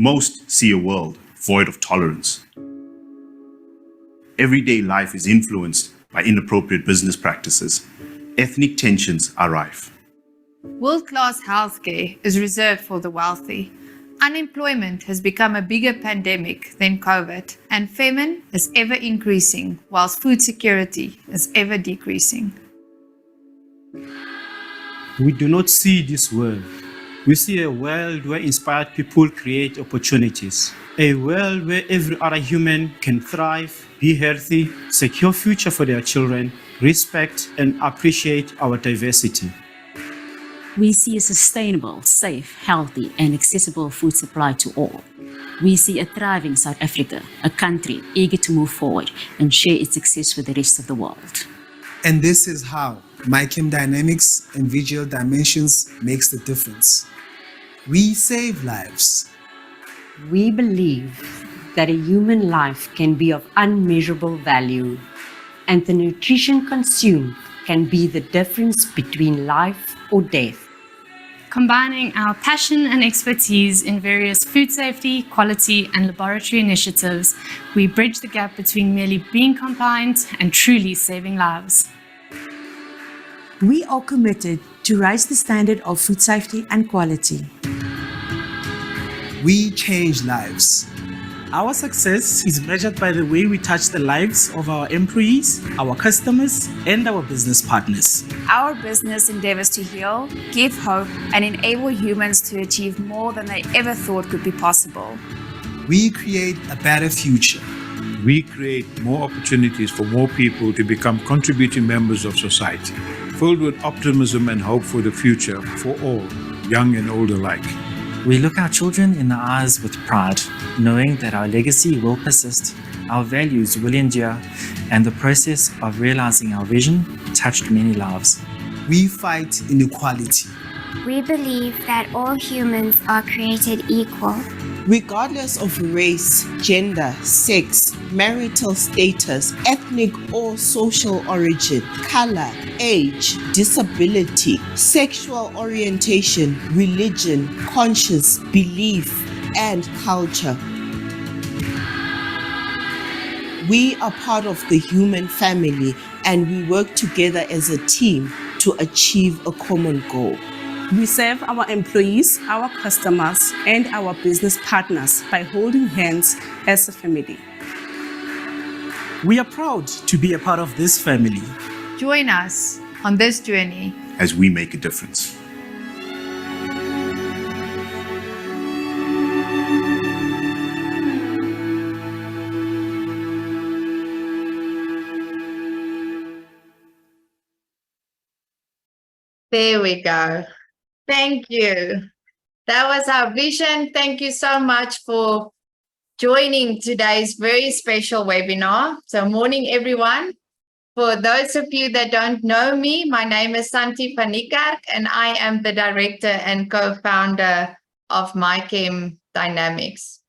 Most see a world void of tolerance. Everyday life is influenced by inappropriate business practices. Ethnic tensions are rife. World-class healthcare is reserved for the wealthy. Unemployment has become a bigger pandemic than COVID, and famine is ever increasing, whilst food security is ever decreasing. We do not see this world. We see a world where inspired people create opportunities. A world where every other human can thrive, be healthy, secure future for their children, respect and appreciate our diversity. We see a sustainable, safe, healthy and accessible food supply to all. We see a thriving South Africa, a country eager to move forward and share its success with the rest of the world. And this is how MiChem Dynamics and Visual Dimensions makes the difference. We save lives. We believe that a human life can be of unmeasurable value, and the nutrition consumed can be the difference between life or death. Combining our passion and expertise in various food safety, quality, and laboratory initiatives, we bridge the gap between merely being compliant and truly saving lives. We are committed to raise the standard of food safety and quality. We change lives. Our success is measured by the way we touch the lives of our employees, our customers, and our business partners. Our business endeavors to heal, give hope, and enable humans to achieve more than they ever thought could be possible. We create a better future. We create more opportunities for more people to become contributing members of society, filled with optimism and hope for the future for all, young and old alike. We look our children in the eyes with pride, knowing that our legacy will persist, our values will endure, and the process of realizing our vision touched many lives. We fight inequality. We believe that all humans are created equal, regardless of race, gender, sex, marital status, ethnic or social origin, color, age, disability, sexual orientation, religion, conscience, belief, and culture. We are part of the human family, and we work together as a team to achieve a common goal. We serve our employees, our customers, and our business partners by holding hands as a family. We are proud to be a part of this family. Join us on this journey as we make a difference. There we go. Thank you. That was our vision. Thank you so much for joining today's very special webinar. So morning, everyone. For those of you that don't know me, my name is Santi van Niekerk, and I am the director and co-founder of MiChem Dynamics.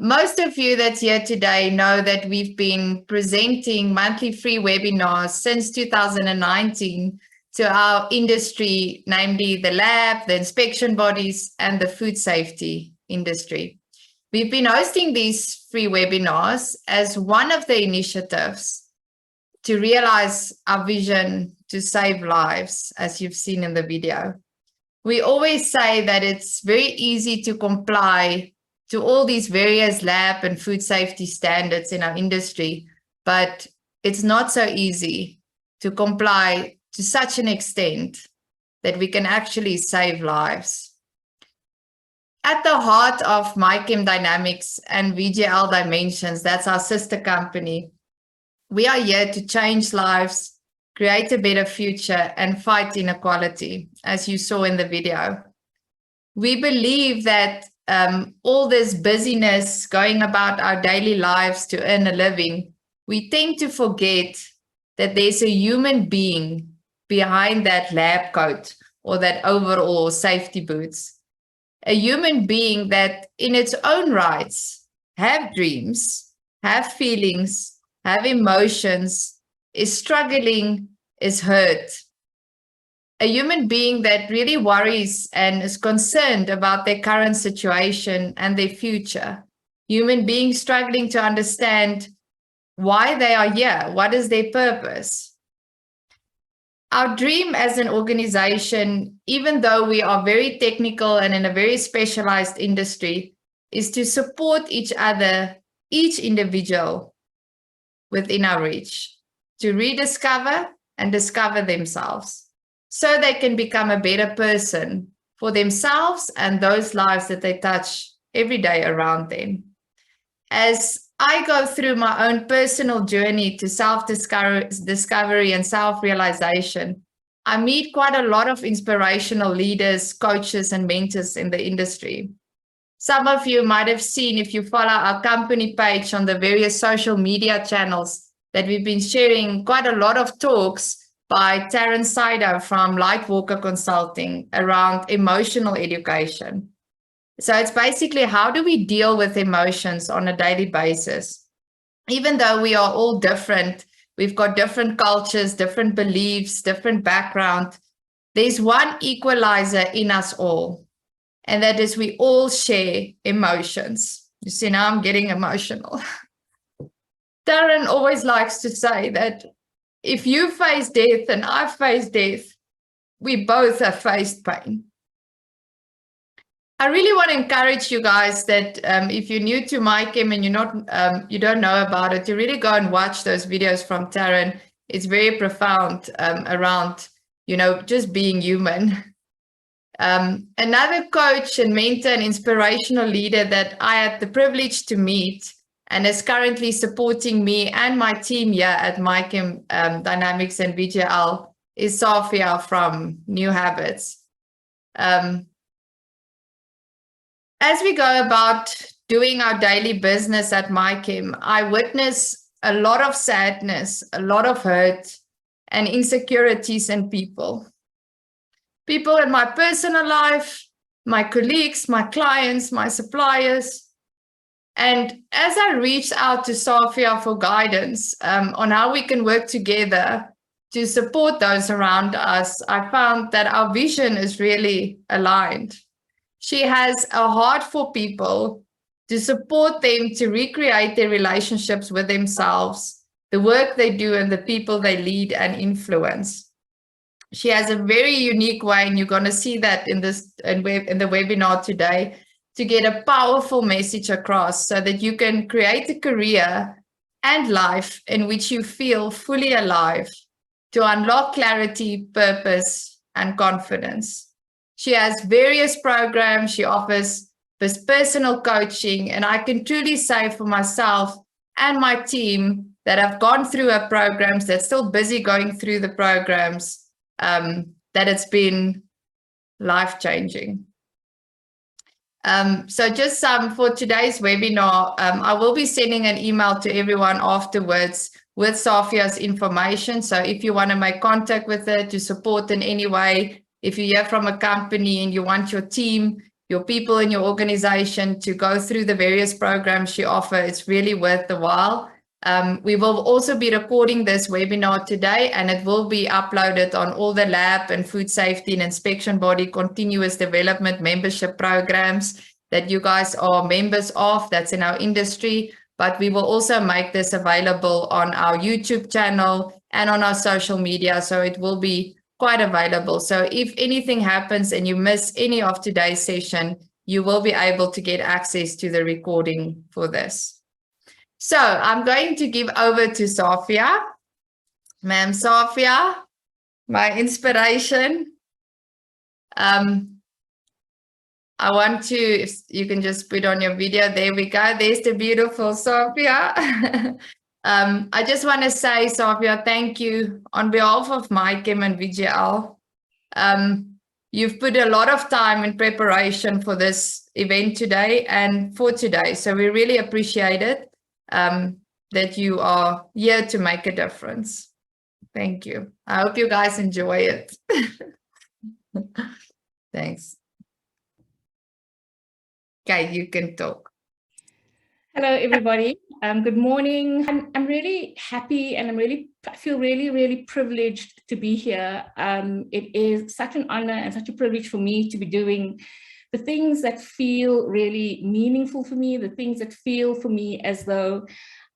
Most of you that's here today know that we've been presenting monthly free webinars since 2019 to our industry, namely the lab, the inspection bodies, and the food safety industry. We've been hosting these free webinars as one of the initiatives to realize our vision to save lives, as you've seen in the video. We always say that it's very easy to comply to all these various lab and food safety standards in our industry, but it's not so easy to comply to such an extent that we can actually save lives. At the heart of MiChem Dynamics and VGL Dimensions, that's our sister company, we are here to change lives, create a better future, and fight inequality, as you saw in the video. We believe that all this busyness going about our daily lives to earn a living, we tend to forget that there's a human being behind that lab coat or that overall safety boots. A human being that in its own rights have dreams, have feelings, have emotions, is struggling, is hurt. a human being that really worries and is concerned about their current situation and their future. Human beings struggling to understand why they are here, what is their purpose. Our dream as an organization, even though we are very technical and in a very specialized industry, is to support each other, each individual within our reach, to rediscover and discover themselves so they can become a better person for themselves and those lives that they touch every day around them. As I go through my own personal journey to self-discovery and self-realization, I meet quite a lot of inspirational leaders, coaches, and mentors in the industry. Some of you might have seen, if you follow our company page on the various social media channels, that we've been sharing quite a lot of talks by Taryn Sider from Lightwalker Consulting around emotional education. So it's basically, how do we deal with emotions on a daily basis? Even though we are all different, we've got different cultures, different beliefs, different background, there's one equalizer in us all, and that is we all share emotions. You see, now I'm getting emotional. Darren always likes to say that if you face death and I face death, we both have faced pain. I really want to encourage you guys that if you're new to MiChem and you don't know about it, to really go and watch those videos from Taryn. It's very profound around, just being human. Another coach and mentor and inspirational leader that I had the privilege to meet and is currently supporting me and my team here at MiChem Dynamics and VGL is Sophia from New Habits. As we go about doing our daily business at MiChem, I witness a lot of sadness, a lot of hurt and insecurities in people. People in my personal life, my colleagues, my clients, my suppliers. And as I reached out to Sophia for guidance on how we can work together to support those around us, I found that our vision is really aligned. She has a heart for people, to support them to recreate their relationships with themselves, the work they do, and the people they lead and influence. She has a very unique way, and you're going to see that in the webinar today, to get a powerful message across so that you can create a career and life in which you feel fully alive, to unlock clarity, purpose, and confidence. She has various programs. She offers this personal coaching, and I can truly say for myself and my team that have gone through her programs, that's still busy going through the programs, that it's been life-changing. So just for today's webinar, I will be sending an email to everyone afterwards with Sophia's information. So if you want to make contact with her to support in any way, if you hear from a company and you want your team, your people in your organization to go through the various programs she offers, it's really worth the while. We will also be recording this webinar today, and it will be uploaded on all the lab and food safety and inspection body continuous development membership programs that you guys are members of, that's in our industry. But we will also make this available on our YouTube channel and on our social media, so it will be quite available. So if anything happens and you miss any of today's session, you will be able to get access to the recording for this. So I'm going to give over to Sophia. Ma'am Sophia, my inspiration. I want to, if you can just put on your video, there we go. There's the beautiful Sophia. I just want to say, Sophia, thank you on behalf of MiChem and VGL. You've put a lot of time in preparation for this event today and for today. So we really appreciate it, that you are here to make a difference. Thank you. I hope you guys enjoy it. Thanks. Okay, you can talk. Hello, everybody. Good morning. I'm really happy and I feel really privileged to be here. It is such an honor and such a privilege for me to be doing the things that feel really meaningful for me, the things that feel for me as though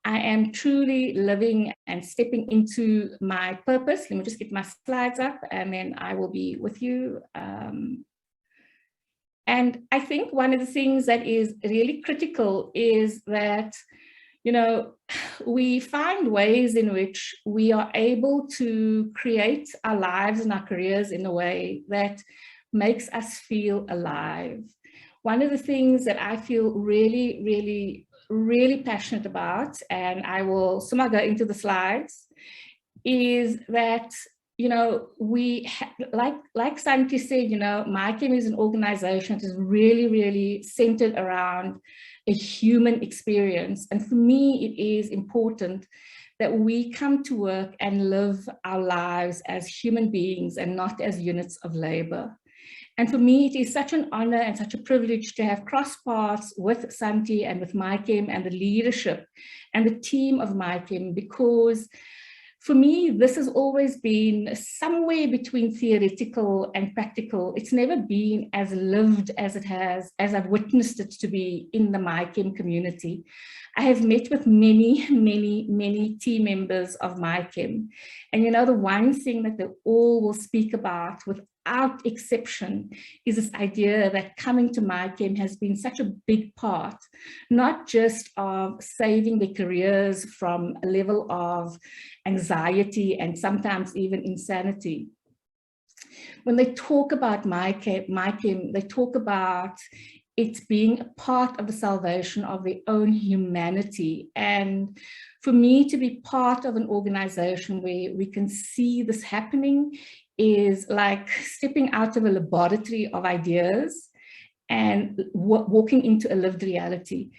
I am truly living and stepping into my purpose. Let me just get my slides up and then I will be with you. And I think one of the things that is really critical is that, you know, we find ways in which we are able to create our lives and our careers in a way that makes us feel alive. One of the things that I feel really passionate about, and I will somehow go into the slides, is that, you know, like Santi said, you know, MiChem is an organization that is really centered around a human experience. And for me, it is important that we come to work and live our lives as human beings and not as units of labor. And for me, it is such an honor and such a privilege to have crossed paths with Santi and with MiChem and the leadership and the team of MiChem, because for me, this has always been somewhere between theoretical and practical. It's never been as lived as it has, as I've witnessed it to be in the MiChem community. I have met with many team members of MiChem. And you know, the one thing that they all will speak about without exception is this idea that coming to MiChem has been such a big part, not just of saving their careers from a level of anxiety and sometimes even insanity. When they talk about MiChem, they talk about it being a part of the salvation of their own humanity. And for me to be part of an organization where we can see this happening is like stepping out of a laboratory of ideas and walking into a lived reality.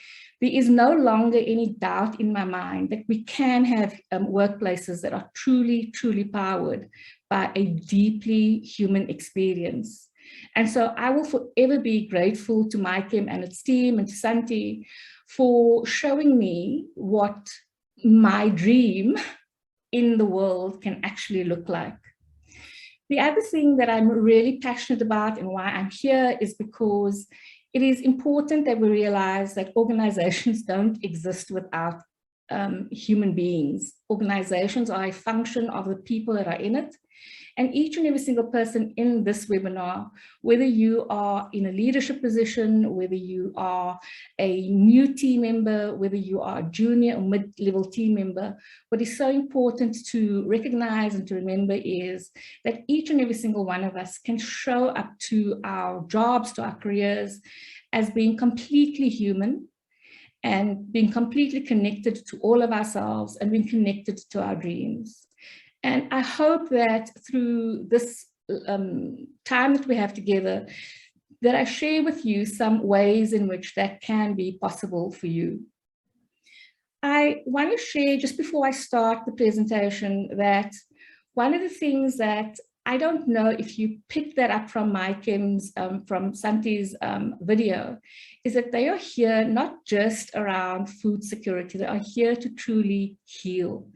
There is no longer any doubt in my mind that we can have workplaces that are truly powered by a deeply human experience. And so I will forever be grateful to MiChem and its team and to Santi for showing me what my dream in the world can actually look like. The other thing that I'm really passionate about and why I'm here is because it is important that we realize that organizations don't exist without human beings. Organizations are a function of the people that are in it. And each and every single person in this webinar, whether you are in a leadership position, whether you are a new team member, whether you are a junior or mid-level team member, what is so important to recognize and to remember is that each and every single one of us can show up to our jobs, to our careers, as being completely human and being completely connected to all of ourselves and being connected to our dreams. And I hope that through this time that we have together, that I share with you some ways in which that can be possible for you. I want to share, just before I start the presentation, that one of the things that I don't know if you picked that up from MiChem's, from Santi's video, is that they are here not just around food security, they are here to truly heal.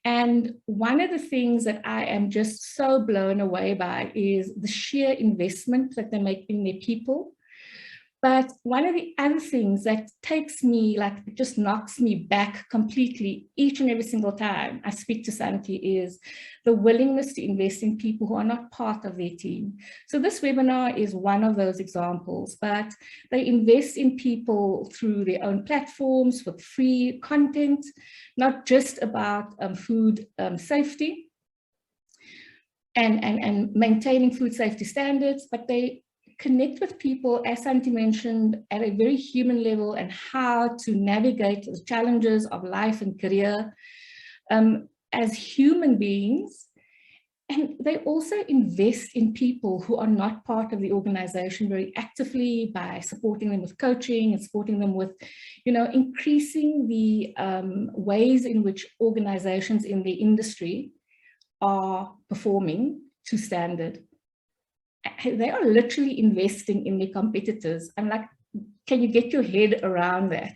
And one of the things that I am just so blown away by is the sheer investment that they make in their people. But one of the other things that takes me, like, it just knocks me back completely each and every single time I speak to Santi is the willingness to invest in people who are not part of their team. So this webinar is one of those examples, but they invest in people through their own platforms with free content, not just about food safety and maintaining food safety standards, but they connect with people, as Santi mentioned, at a very human level and how to navigate the challenges of life and career as human beings. And they also invest in people who are not part of the organization very actively by supporting them with coaching and supporting them with, you know, increasing the ways in which organizations in the industry are performing to standard. They are literally investing in their competitors. And like, can you get your head around that?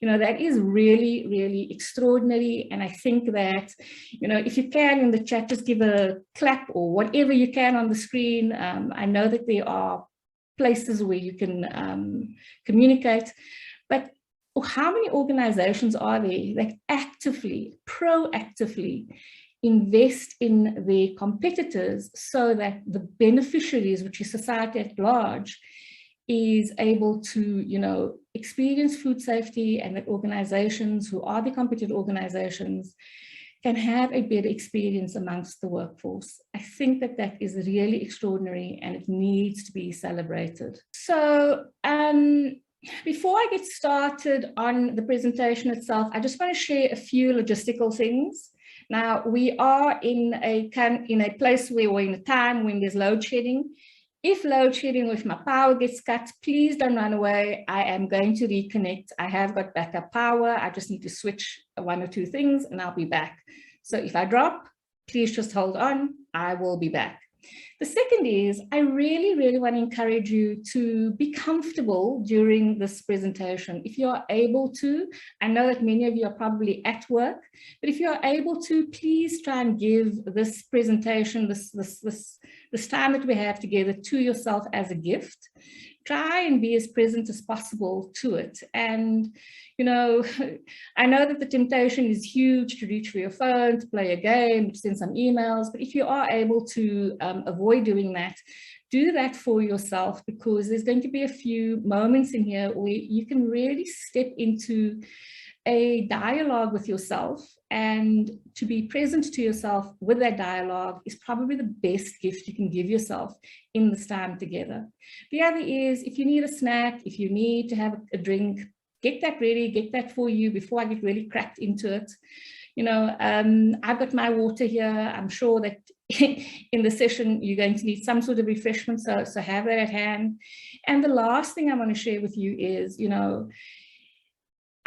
You know, that is really, really extraordinary. And I think that, you know, if you can in the chat, just give a clap or whatever you can on the screen. I know that there are places where you can communicate, but how many organizations are there that actively, proactively invest in their competitors so that the beneficiaries, which is society at large, is able to, you know, experience food safety, and that organizations who are the competitor organizations can have a better experience amongst the workforce. I think that that is really extraordinary and it needs to be celebrated. So before I get started on the presentation itself, I just want to share a few logistical things. Now, we are in a place where we're in a time when there's load shedding. If load shedding, if my power gets cut, please don't run away. I am going to reconnect. I have got backup power. I just need to switch one or two things and I'll be back. So if I drop, please just hold on. I will be back. The second is, I really, really want to encourage you to be comfortable during this presentation. If you are able to, I know that many of you are probably at work, but if you are able to, please try and give this presentation, this time that we have together, to yourself as a gift. Try and be as present as possible to it. And, you know, I know that the temptation is huge to reach for your phone, to play a game, to send some emails, but if you are able to avoid doing that, do that for yourself, because there's going to be a few moments in here where you can really step into a dialogue with yourself, and to be present to yourself with that dialogue is probably the best gift you can give yourself in this time together. The other is, if you need a snack, if you need to have a drink, get that ready, get that for you before I get really cracked into it. You know, I've got my water here. I'm sure that in the session, you're going to need some sort of refreshment, so have that at hand. And the last thing I want to share with you is, you know,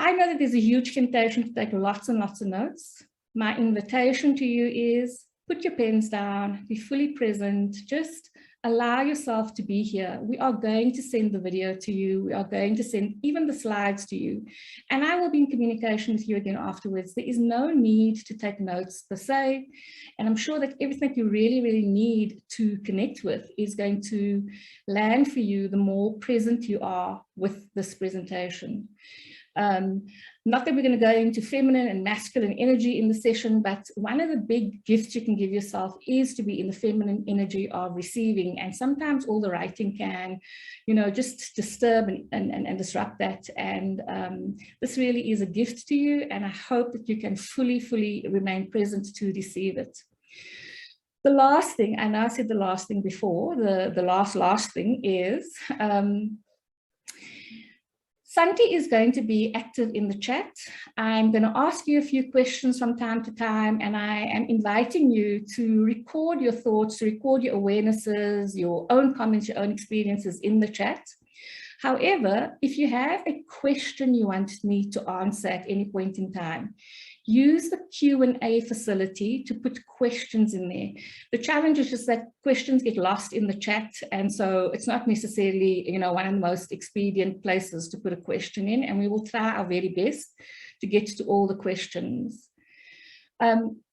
I know that there's a huge temptation to take lots and lots of notes. My invitation to you is, put your pens down, be fully present, just allow yourself to be here. We are going to send the video to you. We are going to send even the slides to you. And I will be in communication with you again afterwards. There is no need to take notes per se. And I'm sure that everything you really, really need to connect with is going to land for you the more present you are with this presentation. Not that we're going to go into feminine and masculine energy in the session, but one of the big gifts you can give yourself is to be in the feminine energy of receiving. And sometimes all the writing can, you know, just disturb and disrupt that. And this really is a gift to you. And I hope that you can fully remain present to receive it. The last thing, I know I said the last thing before, the last thing is, Santi is going to be active in the chat. I'm going to ask you a few questions from time to time, and I am inviting you to record your thoughts, to record your awarenesses, your own comments, your own experiences in the chat. However, if you have a question you want me to answer at any point in time, use the Q&A facility to put questions in there. The challenge is just that questions get lost in the chat, and so it's not necessarily, you know, one of the most expedient places to put a question in, and we will try our very best to get to all the questions.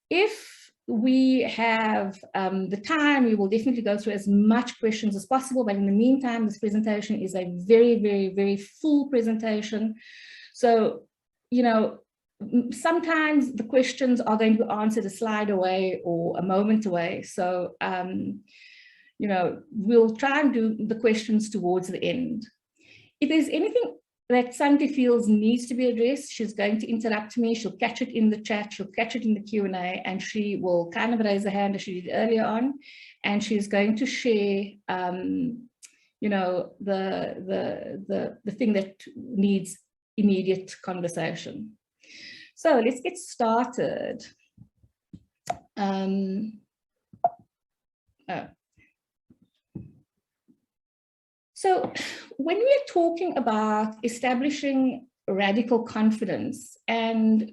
If we have the time, we will definitely go through as much questions as possible, but in the meantime, this presentation is a very full presentation. So, you know, sometimes the questions are going to be answered a slide away or a moment away. So, you know, we'll try and do the questions towards the end. If there's anything that Santi feels needs to be addressed, she's going to interrupt me. She'll catch it in the chat, she'll catch it in the Q&A, and she will kind of raise a hand as she did earlier on. And she's going to share, you know, the thing that needs immediate conversation. So let's get started. So when we're talking about establishing radical confidence, and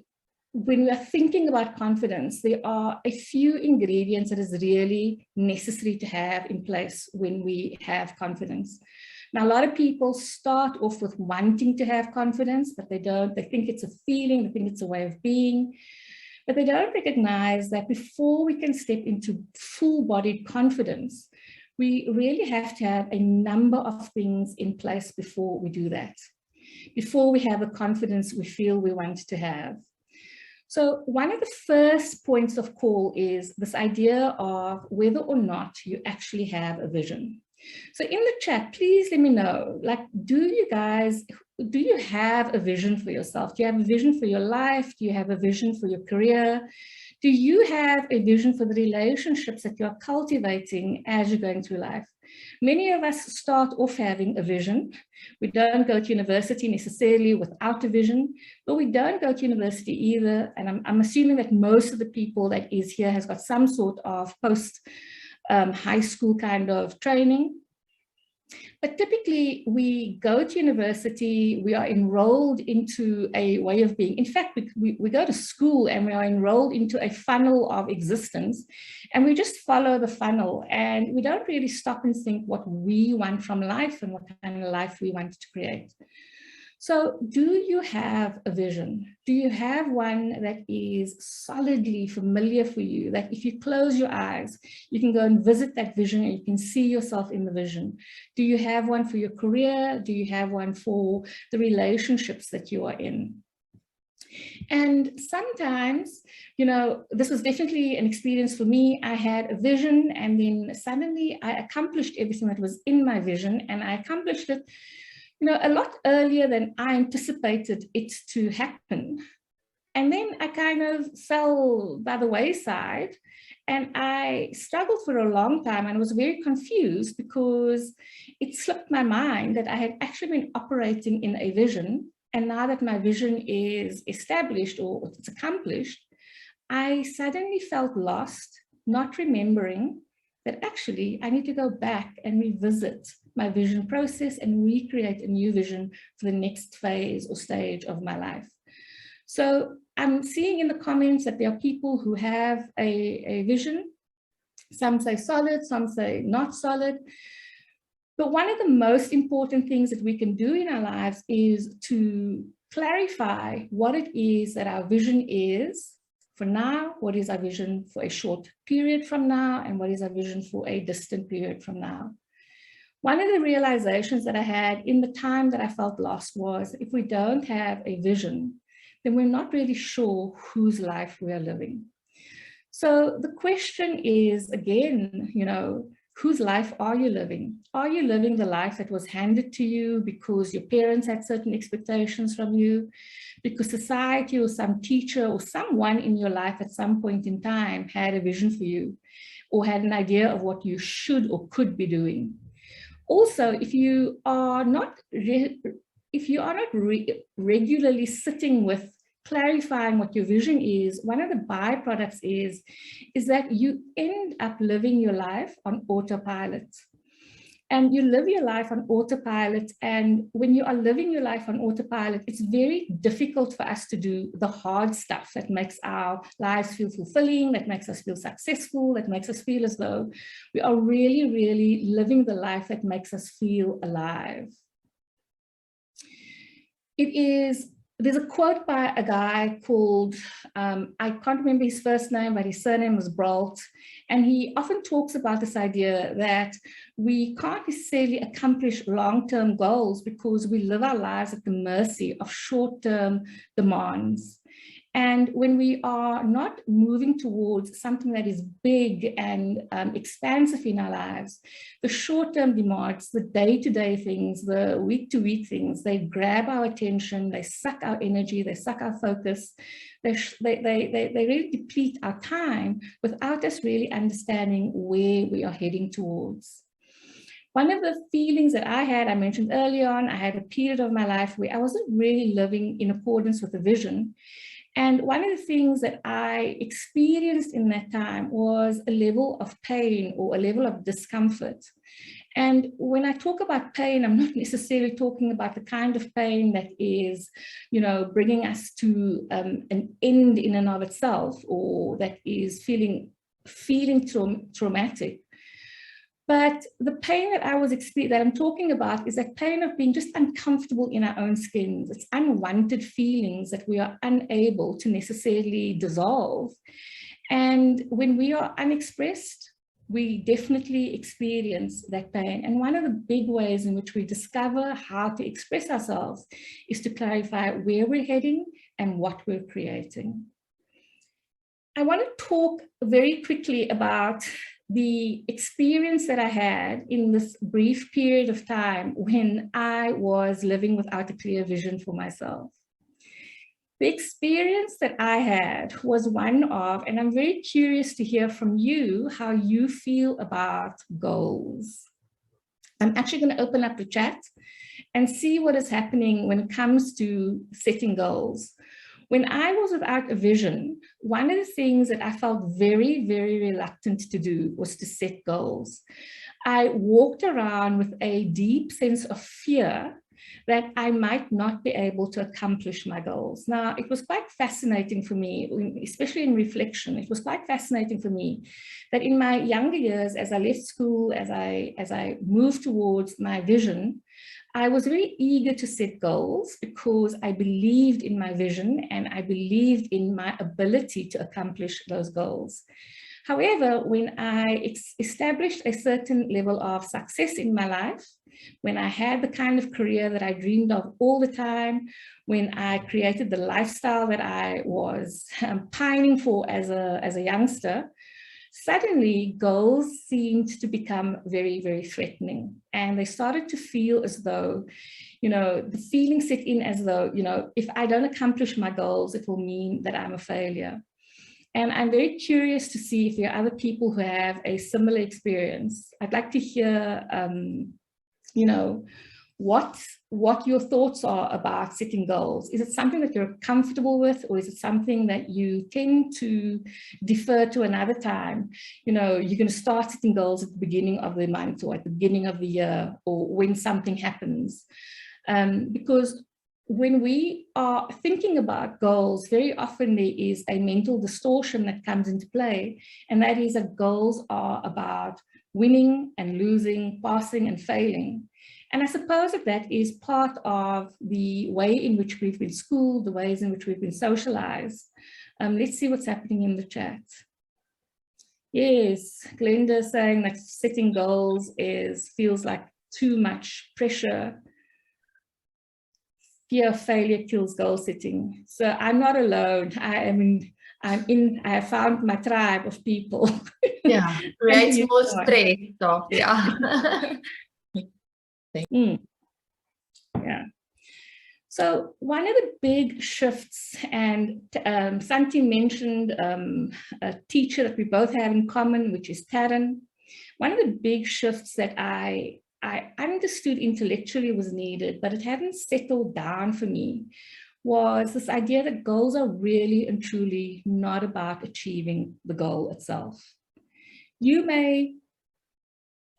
when we are thinking about confidence, there are a few ingredients that is really necessary to have in place when we have confidence. Now, a lot of people start off with wanting to have confidence, but they don't. They think it's a feeling, they think it's a way of being, but they don't recognize that before we can step into full-bodied confidence, we really have to have a number of things in place before we do that, before we have the confidence we feel we want to have. So one of the first points of call is this idea of whether or not you actually have a vision. So in the chat, please let me know, like, do you have a vision for yourself? Do you have a vision for your life? Do you have a vision for your career? Do you have a vision for the relationships that you're cultivating as you're going through life? Many of us start off having a vision. We don't go to university necessarily without a vision, but we don't go to university either. And I'm assuming that most of the people that is here has got some sort of high school kind of training. But typically we go to university, we are enrolled into a way of being. In fact, we go to school and we are enrolled into a funnel of existence, and we just follow the funnel, and we don't really stop and think what we want from life and what kind of life we want to create. So do you have a vision? Do you have one that is solidly familiar for you, that if you close your eyes, you can go and visit that vision and you can see yourself in the vision? Do you have one for your career? Do you have one for the relationships that you are in? And sometimes, you know, this was definitely an experience for me. I had a vision, and then suddenly I accomplished everything that was in my vision, and I accomplished it, you know, a lot earlier than I anticipated it to happen. And then I kind of fell by the wayside, and I struggled for a long time and was very confused because it slipped my mind that I had actually been operating in a vision. And now that my vision is established or it's accomplished, I suddenly felt lost, not remembering that actually I need to go back and revisit my vision process and recreate a new vision for the next phase or stage of my life. So I'm seeing in the comments that there are people who have a vision. Some say solid, some say not solid. But one of the most important things that we can do in our lives is to clarify what it is that our vision is for now, what is our vision for a short period from now, and what is our vision for a distant period from now. One of the realizations that I had in the time that I felt lost was if we don't have a vision, then we're not really sure whose life we are living. So the question is, again, you know, whose life are you living? Are you living the life that was handed to you because your parents had certain expectations from you, because society or some teacher or someone in your life at some point in time had a vision for you or had an idea of what you should or could be doing? Also, if you are not regularly sitting with clarifying what your vision is, one of the byproducts is that you end up living your life on autopilot. And you live your life on autopilot. And when you are living your life on autopilot, it's very difficult for us to do the hard stuff that makes our lives feel fulfilling, that makes us feel successful, that makes us feel as though we are really, really living the life that makes us feel alive. There's a quote by a guy called, I can't remember his first name, but his surname was Brault. And he often talks about this idea that we can't necessarily accomplish long-term goals because we live our lives at the mercy of short-term demands. And when we are not moving towards something that is big and expansive in our lives, the short-term demands, the day-to-day things, the week-to-week things, they grab our attention, they suck our energy, they suck our focus, they really deplete our time without us really understanding where we are heading towards. One of the feelings that I had, I mentioned earlier on, I had a period of my life where I wasn't really living in accordance with the vision. And one of the things that I experienced in that time was a level of pain or a level of discomfort. And when I talk about pain, I'm not necessarily talking about the kind of pain that is, you know, bringing us to an end in and of itself, or that is feeling traumatic. But the pain that that I'm talking about is that pain of being just uncomfortable in our own skins. It's unwanted feelings that we are unable to necessarily dissolve. And when we are unexpressed, we definitely experience that pain. And one of the big ways in which we discover how to express ourselves is to clarify where we're heading and what we're creating. I want to talk very quickly about the experience that I had in this brief period of time when I was living without a clear vision for myself. The experience that I had was one of, and I'm very curious to hear from you how you feel about goals. I'm actually going to open up the chat and see what is happening when it comes to setting goals. When I was without a vision, one of the things that I felt very, very reluctant to do was to set goals. I walked around with a deep sense of fear that I might not be able to accomplish my goals. Now, it was quite fascinating for me, especially in reflection. It was quite fascinating for me that in my younger years, as I left school, as I moved towards my vision, I was very eager to set goals because I believed in my vision and I believed in my ability to accomplish those goals. However, when I established a certain level of success in my life, when I had the kind of career that I dreamed of all the time, when I created the lifestyle that I was pining for as a youngster, suddenly goals seemed to become very, very threatening. And they started to feel as though, the feeling set in as though, if I don't accomplish my goals, it will mean that I'm a failure. And I'm very curious to see if there are other people who have a similar experience. I'd like to hear, what your thoughts are about setting goals. Is it something that you're comfortable with, or is it something that you tend to defer to another time? You're going to start setting goals at the beginning of the month or at the beginning of the year or when something happens. Because when we are thinking about goals, very often there is a mental distortion that comes into play, and that is that goals are about winning and losing, passing and failing. And I suppose that is part of the way in which we've been schooled, the ways in which we've been socialized. Let's see what's happening in the chat. Yes, Glenda saying that setting goals feels like too much pressure. Fear of failure kills goal setting. So I'm not alone. I have found my tribe of people. Yeah, creates more stress. So, yeah. Yeah. So one of the big shifts, and Santi mentioned a teacher that we both have in common, which is Taryn. One of the big shifts that I understood intellectually was needed, but it hadn't settled down for me, was this idea that goals are really and truly not about achieving the goal itself. You may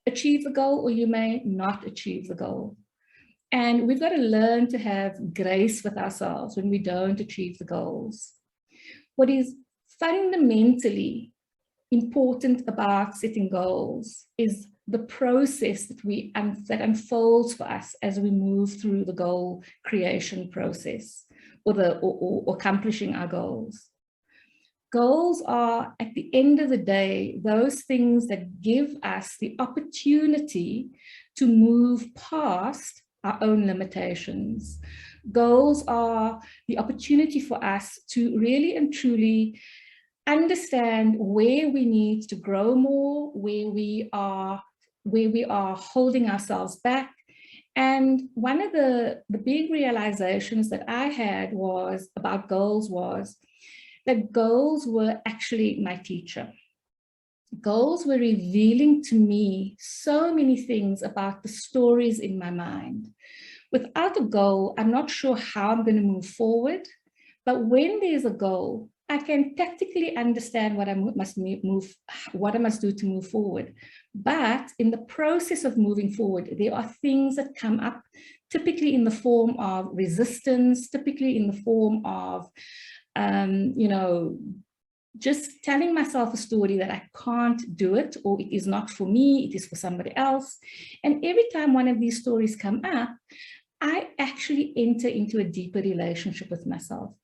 achieve the goal or you may not achieve the goal. And we've got to learn to have grace with ourselves when we don't achieve the goals. What is fundamentally important about setting goals is the process that unfolds for us as we move through the goal creation process or accomplishing our goals. Goals are, at the end of the day, those things that give us the opportunity to move past our own limitations. Goals are the opportunity for us to really and truly understand where we need to grow more, where we are holding ourselves back. And one of the big realizations that I had about goals was that goals were actually my teacher. Goals were revealing to me so many things about the stories in my mind. Without a goal, I'm not sure how I'm going to move forward, but when there's a goal, I can tactically understand what I must do to move forward. But in the process of moving forward, there are things that come up, typically in the form of resistance, typically in the form of just telling myself a story that I can't do it, or it is not for me, it is for somebody else. And every time one of these stories come up, I actually enter into a deeper relationship with myself.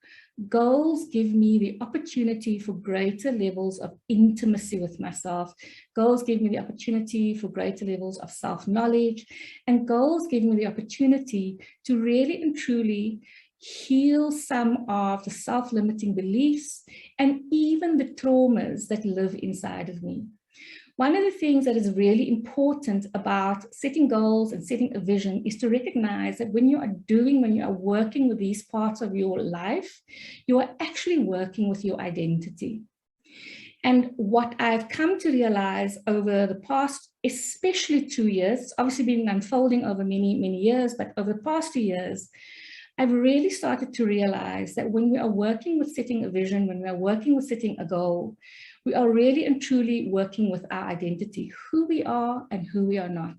Goals give me the opportunity for greater levels of intimacy with myself. Goals give me the opportunity for greater levels of self-knowledge. And goals give me the opportunity to really and truly heal some of the self-limiting beliefs and even the traumas that live inside of me. One of the things that is really important about setting goals and setting a vision is to recognize that when you are working with these parts of your life, you are actually working with your identity. And what I've come to realize over the past, especially 2 years, it's obviously been unfolding over many, many years, but over the past 2 years, I've really started to realize that when we are working with setting a vision, when we are working with setting a goal, we are really and truly working with our identity, who we are and who we are not.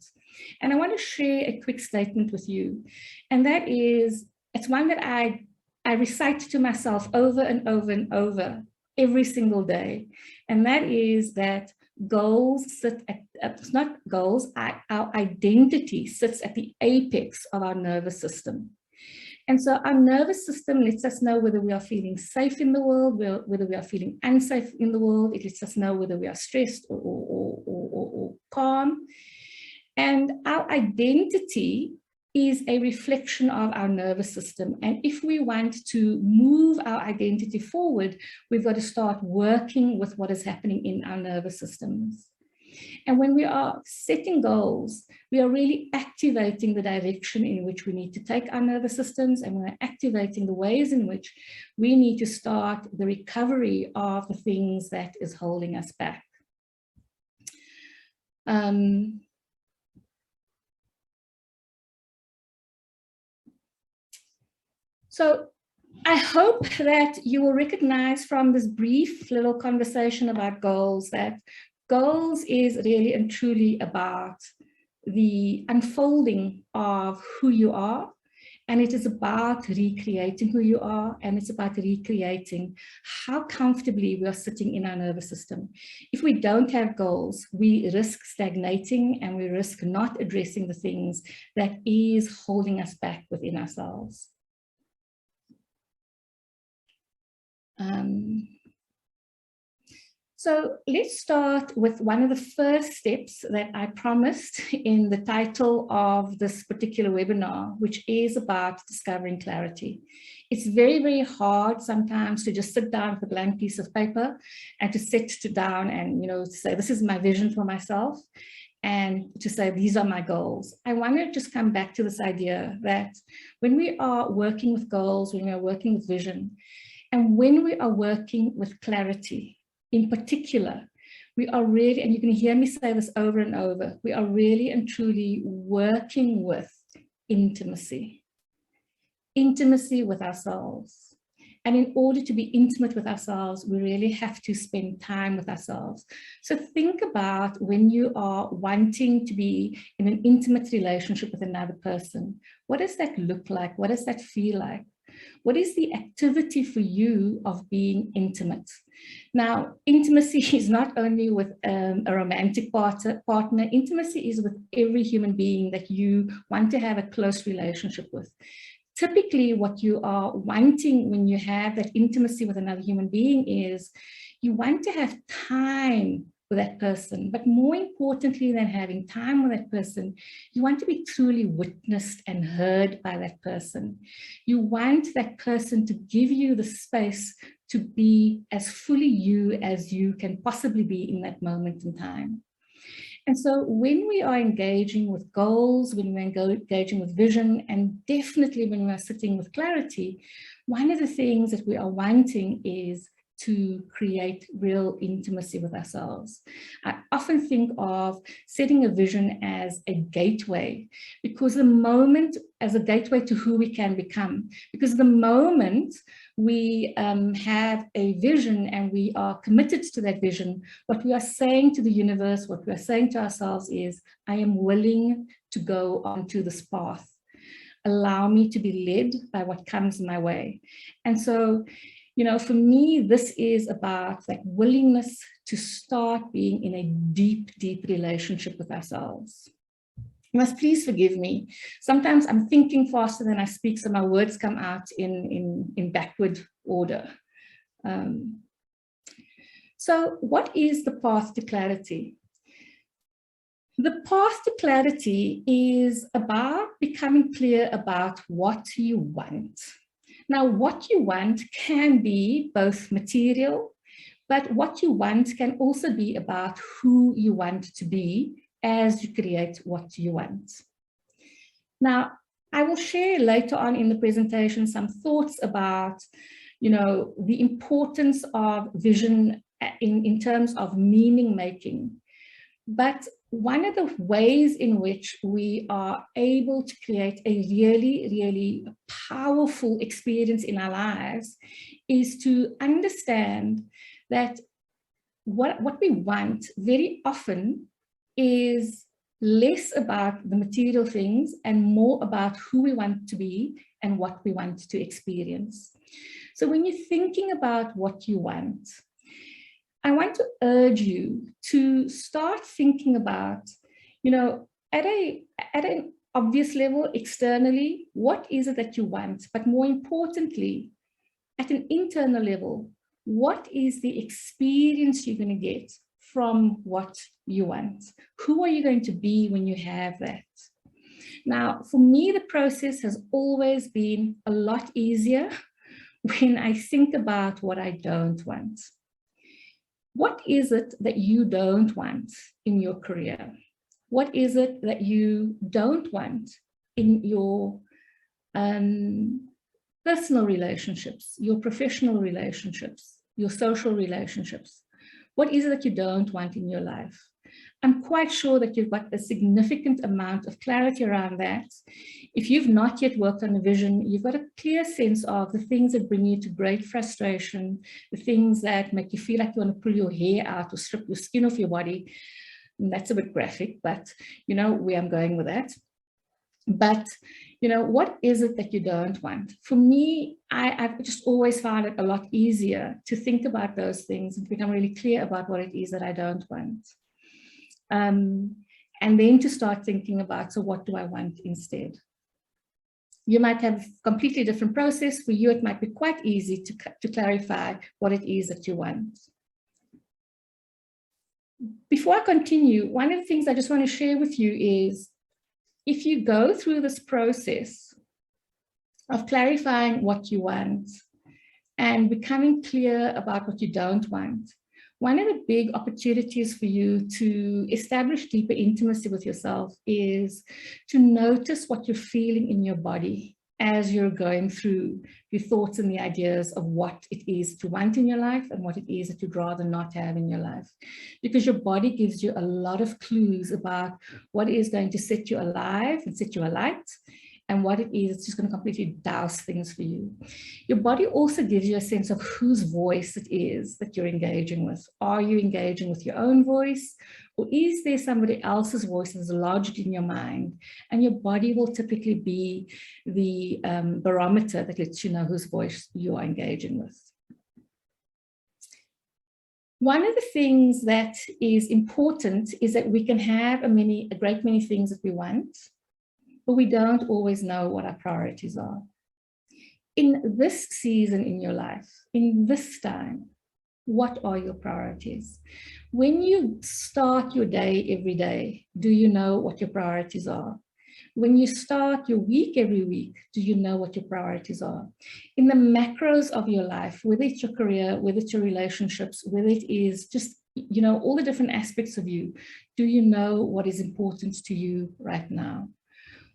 And I want to share a quick statement with you. And that is, it's one that I recite to myself over and over and over every single day. And that is that goals sit at, it's not goals, our identity sits at the apex of our nervous system. And so our nervous system lets us know whether we are feeling safe in the world, whether we are feeling unsafe in the world. It lets us know whether we are stressed or calm. And our identity is a reflection of our nervous system. And if we want to move our identity forward, we've got to start working with what is happening in our nervous systems. And when we are setting goals, we are really activating the direction in which we need to take our nervous systems, and we're activating the ways in which we need to start the recovery of the things that is holding us back. So I hope that you will recognize from this brief little conversation about goals that goals is really and truly about the unfolding of who you are, and it is about recreating who you are, and it's about recreating how comfortably we are sitting in our nervous system. If we don't have goals, we risk stagnating and we risk not addressing the things that is holding us back within ourselves. So let's start with one of the first steps that I promised in the title of this particular webinar, which is about discovering clarity. It's very, very hard sometimes to just sit down with a blank piece of paper and to sit down and, to say, this is my vision for myself, and to say, these are my goals. I want to just come back to this idea that when we are working with goals, when we are working with vision, and when we are working with clarity, in particular, we are really, and you can hear me say this over and over, we are really and truly working with intimacy. Intimacy with ourselves. And in order to be intimate with ourselves, we really have to spend time with ourselves. So think about when you are wanting to be in an intimate relationship with another person. What does that look like? What does that feel like? What is the activity for you of being intimate? Now, intimacy is not only with a romantic partner. Intimacy is with every human being that you want to have a close relationship with. Typically, what you are wanting when you have that intimacy with another human being is you want to have time with that person, but more importantly than having time with that person, you want to be truly witnessed and heard by that person. You want that person to give you the space to be as fully you as you can possibly be in that moment in time. And so when we are engaging with goals, when we're engaging with vision, and definitely when we are sitting with clarity, one of the things that we are wanting is to create real intimacy with ourselves. I often think of setting a vision as a gateway, because the moment, as a gateway to who we can become, because the moment we have a vision and we are committed to that vision, what we are saying to the universe, what we are saying to ourselves is, I am willing to go onto this path. Allow me to be led by what comes my way. And so You know, for me, this is about that willingness to start being in a deep, deep relationship with ourselves. You must please forgive me. Sometimes I'm thinking faster than I speak, so my words come out in backward order. So what is the path to clarity? The path to clarity is about becoming clear about what you want. Now, what you want can be both material, but what you want can also be about who you want to be as you create what you want. Now, I will share later on in the presentation some thoughts about, you know, the importance of vision in terms of meaning making. But one of the ways in which we are able to create a really, really powerful experience in our lives is to understand that what we want very often is less about the material things and more about who we want to be and what we want to experience. So when you're thinking about what you want, I want to urge you to start thinking about, you know, at an obvious level, externally, what is it that you want? But more importantly, at an internal level, what is the experience you're going to get from what you want? Who are you going to be when you have that? Now, for me, the process has always been a lot easier when I think about what I don't want. What is it that you don't want in your career? What is it that you don't want in your personal relationships, your professional relationships, your social relationships? What is it that you don't want in your life? I'm quite sure that you've got a significant amount of clarity around that. If you've not yet worked on a vision, you've got a clear sense of the things that bring you to great frustration, the things that make you feel like you want to pull your hair out or strip your skin off your body. And that's a bit graphic, but you know where I'm going with that. But, you know, what is it that you don't want? For me, I've just always found it a lot easier to think about those things and become really clear about what it is that I don't want. And then to start thinking about, so what do I want instead? You might have a completely different process. For you, it might be quite easy to clarify what it is that you want. Before I continue, one of the things I just want to share with you is, if you go through this process of clarifying what you want and becoming clear about what you don't want, one of the big opportunities for you to establish deeper intimacy with yourself is to notice what you're feeling in your body as you're going through your thoughts and the ideas of what it is to want in your life and what it is that you'd rather not have in your life. Because your body gives you a lot of clues about what is going to set you alive and set you alight, and what it is, it's just going to completely douse things for you. Your body also gives you a sense of whose voice it is that you're engaging with. Are you engaging with your own voice, or is there somebody else's voice that's lodged in your mind? And your body will typically be the barometer that lets you know whose voice you are engaging with. One of the things that is important is that we can have a great many things that we want, but we don't always know what our priorities are. In this season in your life, in this time, what are your priorities? When you start your day every day, do you know what your priorities are? When you start your week every week, do you know what your priorities are? In the macros of your life, whether it's your career, whether it's your relationships, whether it is just, you know, all the different aspects of you, do you know what is important to you right now?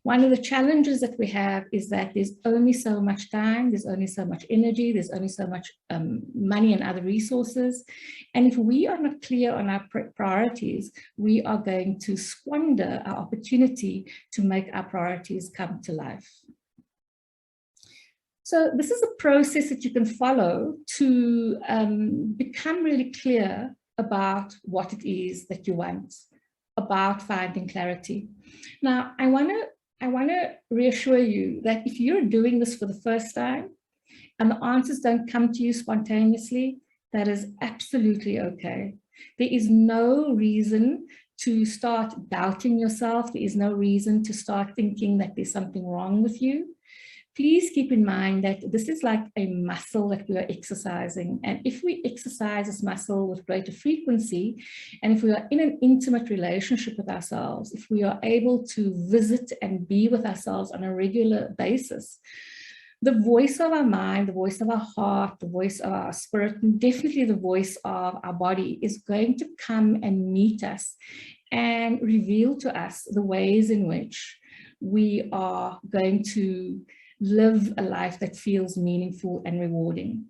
One of the challenges that we have is that there's only so much time, there's only so much energy, there's only so much money and other resources. And if we are not clear on our priorities, we are going to squander our opportunity to make our priorities come to life. So this is a process that you can follow to become really clear about what it is that you want, about finding clarity. Now, I want to reassure you that if you're doing this for the first time and the answers don't come to you spontaneously, that is absolutely okay. There is no reason to start doubting yourself. There is no reason to start thinking that there's something wrong with you. Please keep in mind that this is like a muscle that we are exercising. And if we exercise this muscle with greater frequency, and if we are in an intimate relationship with ourselves, if we are able to visit and be with ourselves on a regular basis, the voice of our mind, the voice of our heart, the voice of our spirit, and definitely the voice of our body is going to come and meet us and reveal to us the ways in which we are going to live a life that feels meaningful and rewarding.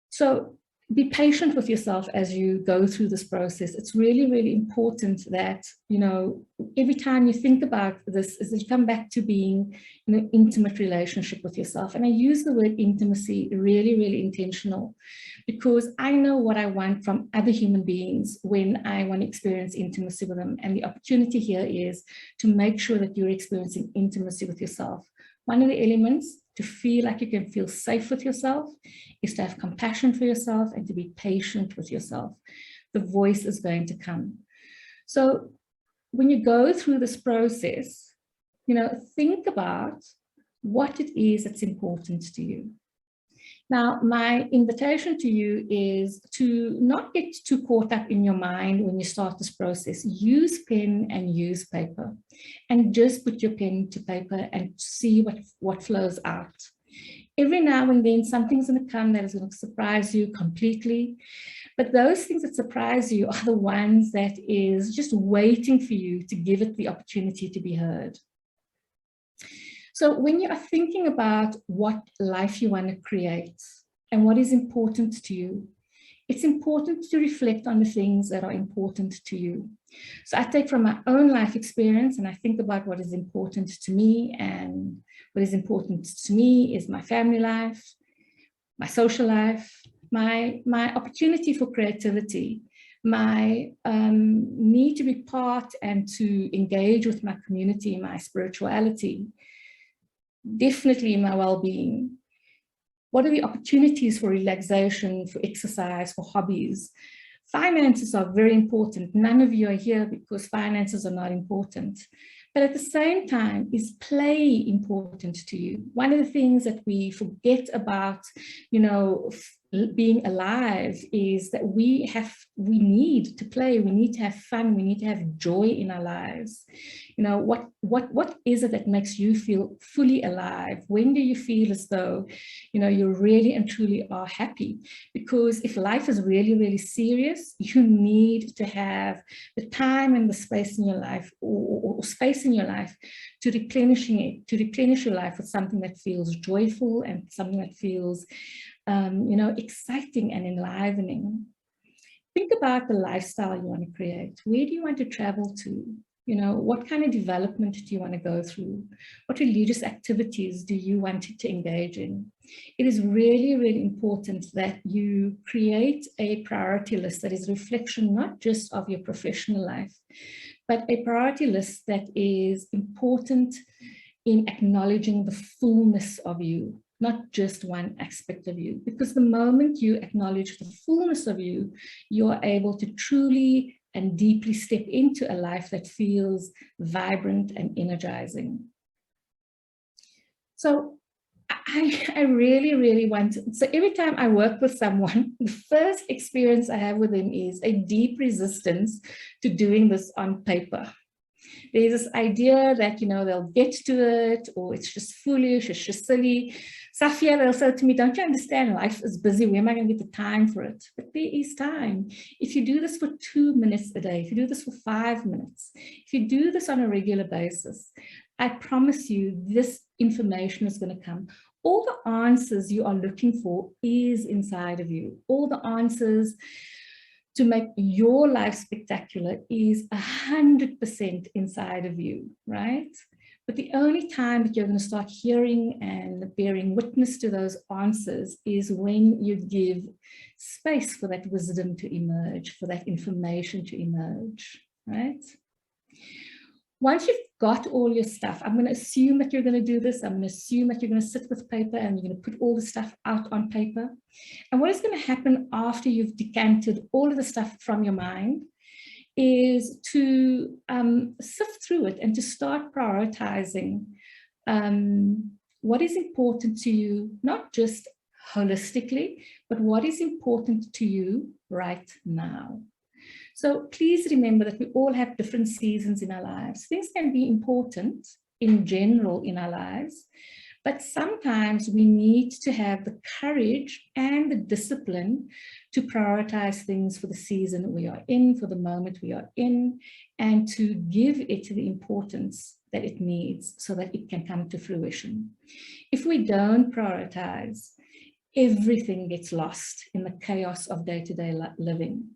So be patient with yourself as you go through this process. It's really, really important that, you know, every time you think about this, is that you come back to being in an intimate relationship with yourself. And I use the word intimacy really, really intentional, because I know what I want from other human beings when I want to experience intimacy with them. And the opportunity here is to make sure that you're experiencing intimacy with yourself. One of the elements to feel like you can feel safe with yourself is to have compassion for yourself and to be patient with yourself. The voice is going to come. So when you go through this process, you know, think about what it is that's important to you. Now, my invitation to you is to not get too caught up in your mind when you start this process. Use pen and use paper, and just put your pen to paper and see what flows out. Every now and then, something's going to come that is going to surprise you completely. But those things that surprise you are the ones that is just waiting for you to give it the opportunity to be heard. So when you are thinking about what life you want to create and what is important to you, it's important to reflect on the things that are important to you. So I take from my own life experience and I think about what is important to me, and what is important to me is my family life, my social life, my opportunity for creativity, my need to be part and to engage with my community, my spirituality, definitely my well-being. What are the opportunities for relaxation, for exercise, for hobbies? Finances are very important. None of you are here because finances are not important. But at the same time, is play important to you? One of the things that we forget about, you know, being alive is that we need to play, we need to have fun, we need to have joy in our lives. You know, what is it that makes you feel fully alive? When do you feel as though, you know, you really and truly are happy? Because if life is really, really serious, you need to have the time and the space in your life, or space in your life to replenish your life with something that feels joyful and something that feels you know, exciting and enlivening. Think about the lifestyle you want to create. Where do you want to travel to? You know, what kind of development do you want to go through? What religious activities do you want to engage in? It is really, really important that you create a priority list that is a reflection not just of your professional life, but a priority list that is important in acknowledging the fullness of you, not just one aspect of you. Because the moment you acknowledge the fullness of you, you're able to truly and deeply step into a life that feels vibrant and energizing. So I really, really want to, so every time I work with someone, the first experience I have with them is a deep resistance to doing this on paper. There's this idea that, you know, they'll get to it, or it's just foolish, it's just silly. Safia, they'll say to me, don't you understand? Life is busy. Where am I going to get the time for it? But there is time. If you do this for 2 minutes a day, if you do this for 5 minutes, if you do this on a regular basis, I promise you this information is going to come. All the answers you are looking for is inside of you. All the answers to make your life spectacular is 100% inside of you, right? But the only time that you're going to start hearing and bearing witness to those answers is when you give space for that wisdom to emerge, for that information to emerge, right? Once you've got all your stuff, I'm going to assume that you're going to do this. I'm going to assume that you're going to sit with paper and you're going to put all the stuff out on paper. And what is going to happen after you've decanted all of the stuff from your mind is to sift through it and to start prioritizing what is important to you, not just holistically, but what is important to you right now. So please remember that we all have different seasons in our lives. Things can be important in general in our lives, but sometimes we need to have the courage and the discipline to prioritize things for the season we are in, for the moment we are in, and to give it the importance that it needs so that it can come to fruition. If we don't prioritize, everything gets lost in the chaos of day-to-day living.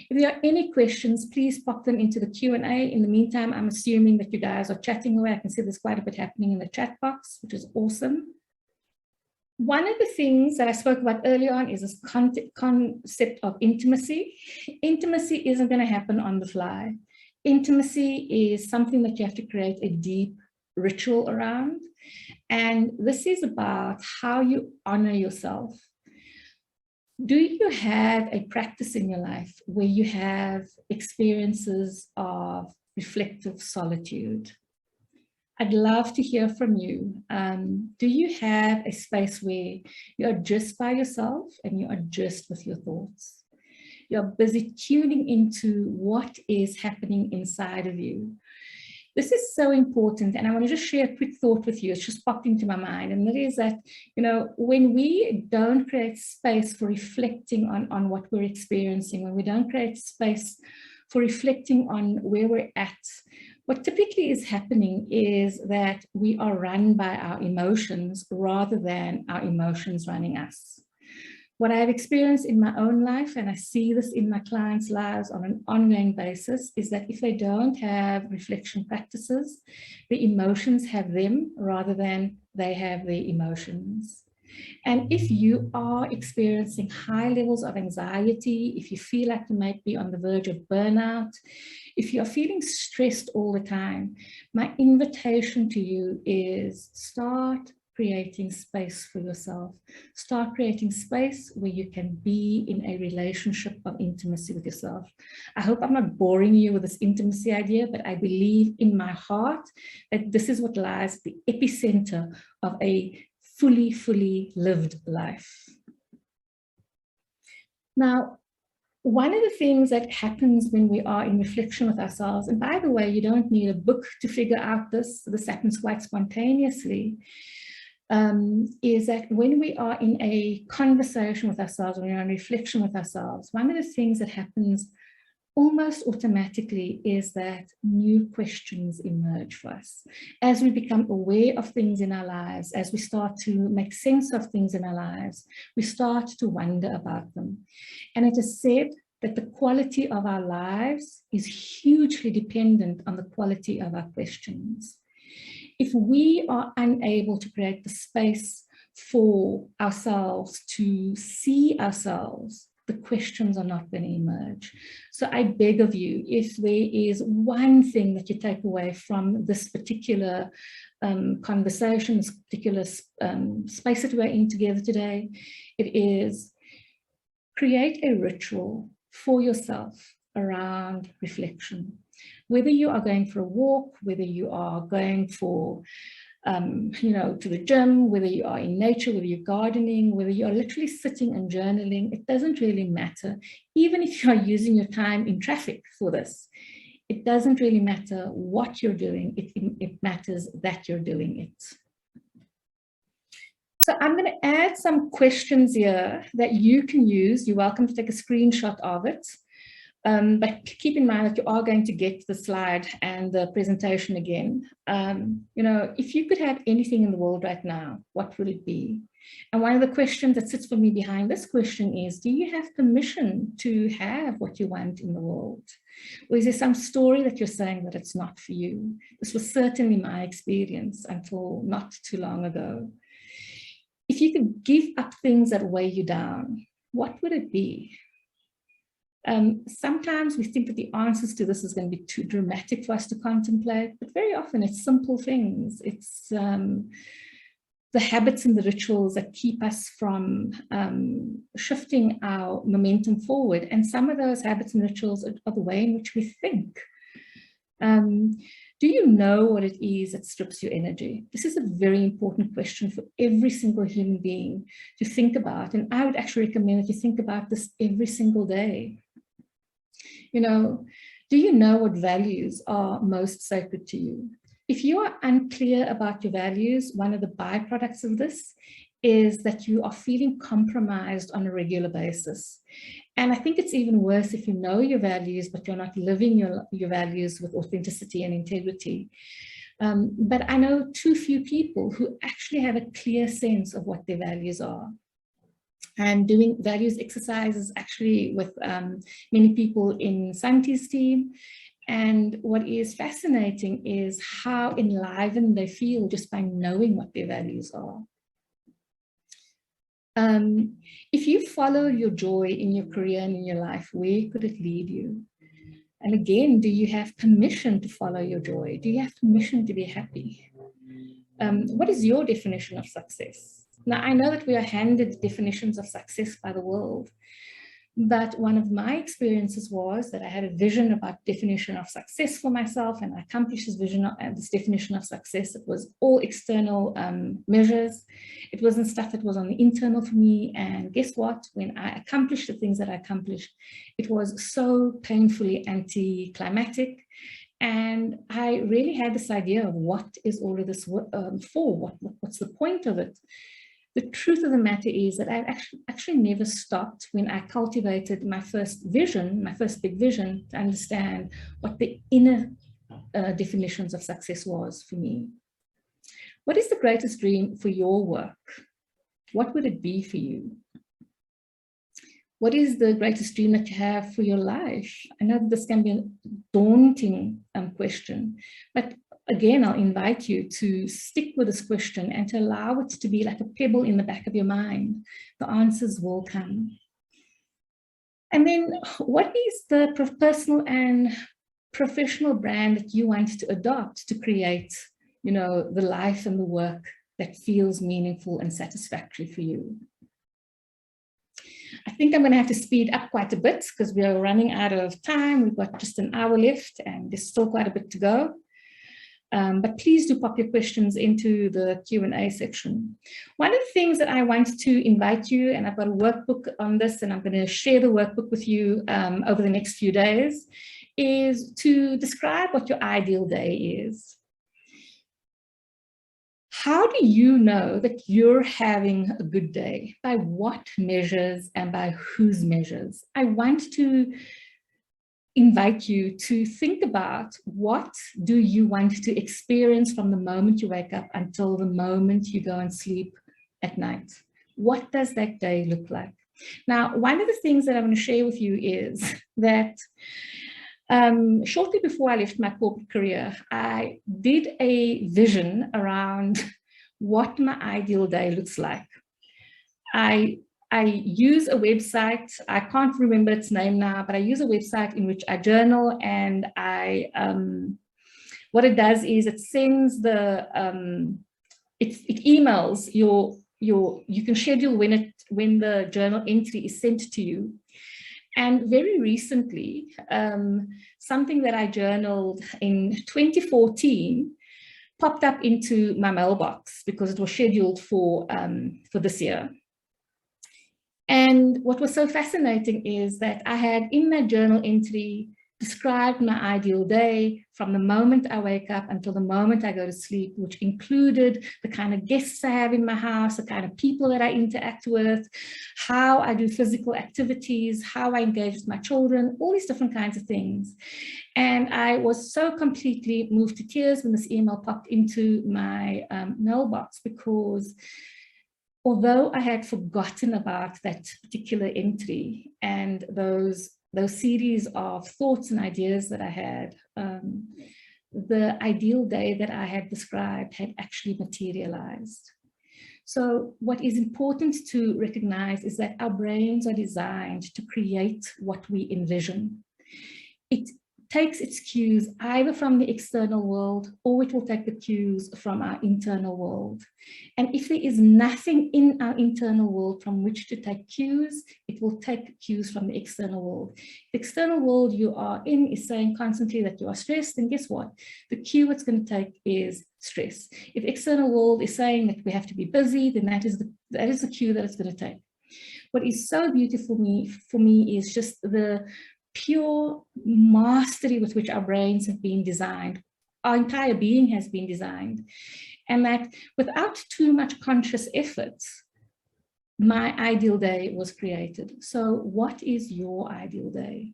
If there are any questions, please pop them into the Q&A. In the meantime, I'm assuming that you guys are chatting away. I can see there's quite a bit happening in the chat box, which is awesome. One of the things that I spoke about earlier on is this concept of intimacy. Intimacy isn't going to happen on the fly. Intimacy is something that you have to create a deep ritual around. And this is about how you honor yourself. Do you have a practice in your life where you have experiences of reflective solitude? I'd love to hear from you. Do you have a space where you're just by yourself and you are just with your thoughts? You're busy tuning into what is happening inside of you. This is so important, and I want to just share a quick thought with you. It's just popped into my mind, and that is that, you know, when we don't create space for reflecting on what we're experiencing, when we don't create space for reflecting on where we're at, what typically is happening is that we are run by our emotions rather than our emotions running us. What I have experienced in my own life, and I see this in my clients' lives on an ongoing basis, is that if they don't have reflection practices, the emotions have them rather than they have the emotions. And if you are experiencing high levels of anxiety, if you feel like you might be on the verge of burnout, if you're feeling stressed all the time, my invitation to you is start creating space for yourself. Start creating space where you can be in a relationship of intimacy with yourself. I hope I'm not boring you with this intimacy idea, but I believe in my heart that this is what lies at the epicenter of a fully lived life. Now, one of the things that happens when we are in reflection with ourselves, and by the way, you don't need a book to figure out this, this happens quite spontaneously, is that when we are in a conversation with ourselves, when we're in reflection with ourselves, one of the things that happens almost automatically is that new questions emerge for us. As we become aware of things in our lives, as we start to make sense of things in our lives, we start to wonder about them. And it is said that the quality of our lives is hugely dependent on the quality of our questions. If we are unable to create the space for ourselves to see ourselves, the questions are not going to emerge. So I beg of you, if there is one thing that you take away from this particular conversation, this particular space that we're in together today, it is create a ritual for yourself around reflection. Whether you are going for a walk, whether you are going for, to the gym, whether you are in nature, whether you're gardening, whether you are literally sitting and journaling, it doesn't really matter. Even if you are using your time in traffic for this, it doesn't really matter what you're doing. It matters that you're doing it. So I'm going to add some questions here that you can use. You're welcome to take a screenshot of it. But keep in mind that you are going to get the slide and the presentation again. If you could have anything in the world right now, what would it be? And one of the questions that sits for me behind this question is, do you have permission to have what you want in the world? Or is there some story that you're saying that it's not for you? This was certainly my experience until not too long ago. If you could give up things that weigh you down, what would it be? Sometimes we think that the answers to this is going to be too dramatic for us to contemplate, but very often it's simple things. It's the habits and the rituals that keep us from shifting our momentum forward. And some of those habits and rituals are the way in which we think. Do you know what it is that strips your energy? This is a very important question for every single human being to think about. And I would actually recommend that you think about this every single day. You know, do you know what values are most sacred to you? If you are unclear about your values, one of the byproducts of this is that you are feeling compromised on a regular basis. And I think it's even worse if you know your values, but you're not living your values with authenticity and integrity. But I know too few people who actually have a clear sense of what their values are. And doing values exercises actually with many people in Santi's team. And what is fascinating is how enlivened they feel just by knowing what their values are. If you follow your joy in your career and in your life, where could it lead you? And again, do you have permission to follow your joy? Do you have permission to be happy? What is your definition of success? Now, I know that we are handed definitions of success by the world, but one of my experiences was that I had a vision about definition of success for myself, and I accomplished this vision and this definition of success. It was all external measures. It wasn't stuff that was on the internal for me. And guess what? When I accomplished the things that I accomplished, it was so painfully anticlimactic. And I really had this idea of what is all of this for? What's the point of it? The truth of the matter is that I actually never stopped when I cultivated my first vision, my first big vision, to understand what the inner definitions of success was for me. What is the greatest dream for your work? What would it be for you? What is the greatest dream that you have for your life? I know this can be a daunting question, but again, I'll invite you to stick with this question and to allow it to be like a pebble in the back of your mind. The answers will come. And then what is the personal and professional brand that you want to adopt to create, you know, the life and the work that feels meaningful and satisfactory for you? I think I'm going to have to speed up quite a bit because we are running out of time. We've got just an hour left and there's still quite a bit to go. But please do pop your questions into the Q&A section. One of the things that I want to invite you, and I've got a workbook on this, and I'm going to share the workbook with you over the next few days, is to describe what your ideal day is. How do you know that you're having a good day? By what measures and by whose measures? I want to invite you to think about what do you want to experience from the moment you wake up until the moment you go and sleep at night. What does that day look like? Now, one of the things that I want to share with you is that shortly before I left my corporate career, I did a vision around what my ideal day looks like. I use a website, I can't remember its name now, but I use a website in which I journal, and what it does is it sends the, it emails you can schedule when the journal entry is sent to you. And very recently, something that I journaled in 2014 popped up into my mailbox because it was scheduled for this year. And what was so fascinating is that I had in that journal entry described my ideal day from the moment I wake up until the moment I go to sleep, which included the kind of guests I have in my house, the kind of people that I interact with, how I do physical activities, how I engage with my children, all these different kinds of things. And I was so completely moved to tears when this email popped into my mailbox, because although I had forgotten about that particular entry and those series of thoughts and ideas that I had, the ideal day that I had described had actually materialized. So what is important to recognize is that our brains are designed to create what we envision. It takes its cues either from the external world, or it will take the cues from our internal world. And if there is nothing in our internal world from which to take cues, it will take cues from the external world. The external world you are in is saying constantly that you are stressed, and guess what? The cue it's going to take is stress. If the external world is saying that we have to be busy, then that is the cue that it's going to take. What is so beautiful for me is just the pure mastery with which our brains have been designed. Our entire being has been designed. And that without too much conscious effort, my ideal day was created. So what is your ideal day?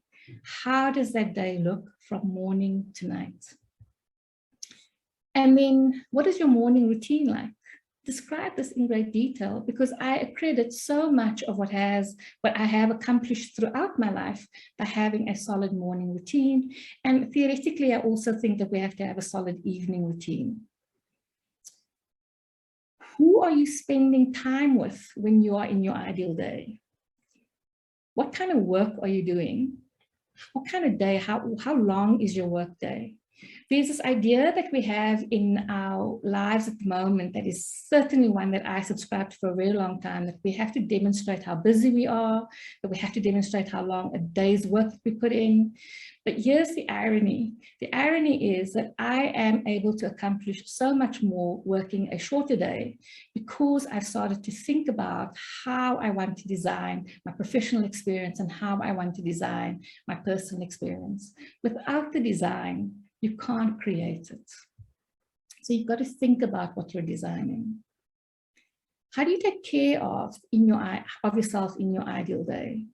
How does that day look from morning to night? And then what is your morning routine like? Describe this in great detail, because I accredit so much of what I have accomplished throughout my life by having a solid morning routine. And theoretically, I also think that we have to have a solid evening routine. Who are you spending time with when you are in your ideal day? What kind of work are you doing? What kind of day, how long is your work day? There's this idea that we have in our lives at the moment that is certainly one that I subscribed for a very long time, that we have to demonstrate how busy we are, that we have to demonstrate how long a day's work we put in. But here's the irony. The irony is that I am able to accomplish so much more working a shorter day because I've started to think about how I want to design my professional experience and how I want to design my personal experience. Without the design, you can't create it. So you've got to think about what you're designing. How do you take care of yourself in your ideal day?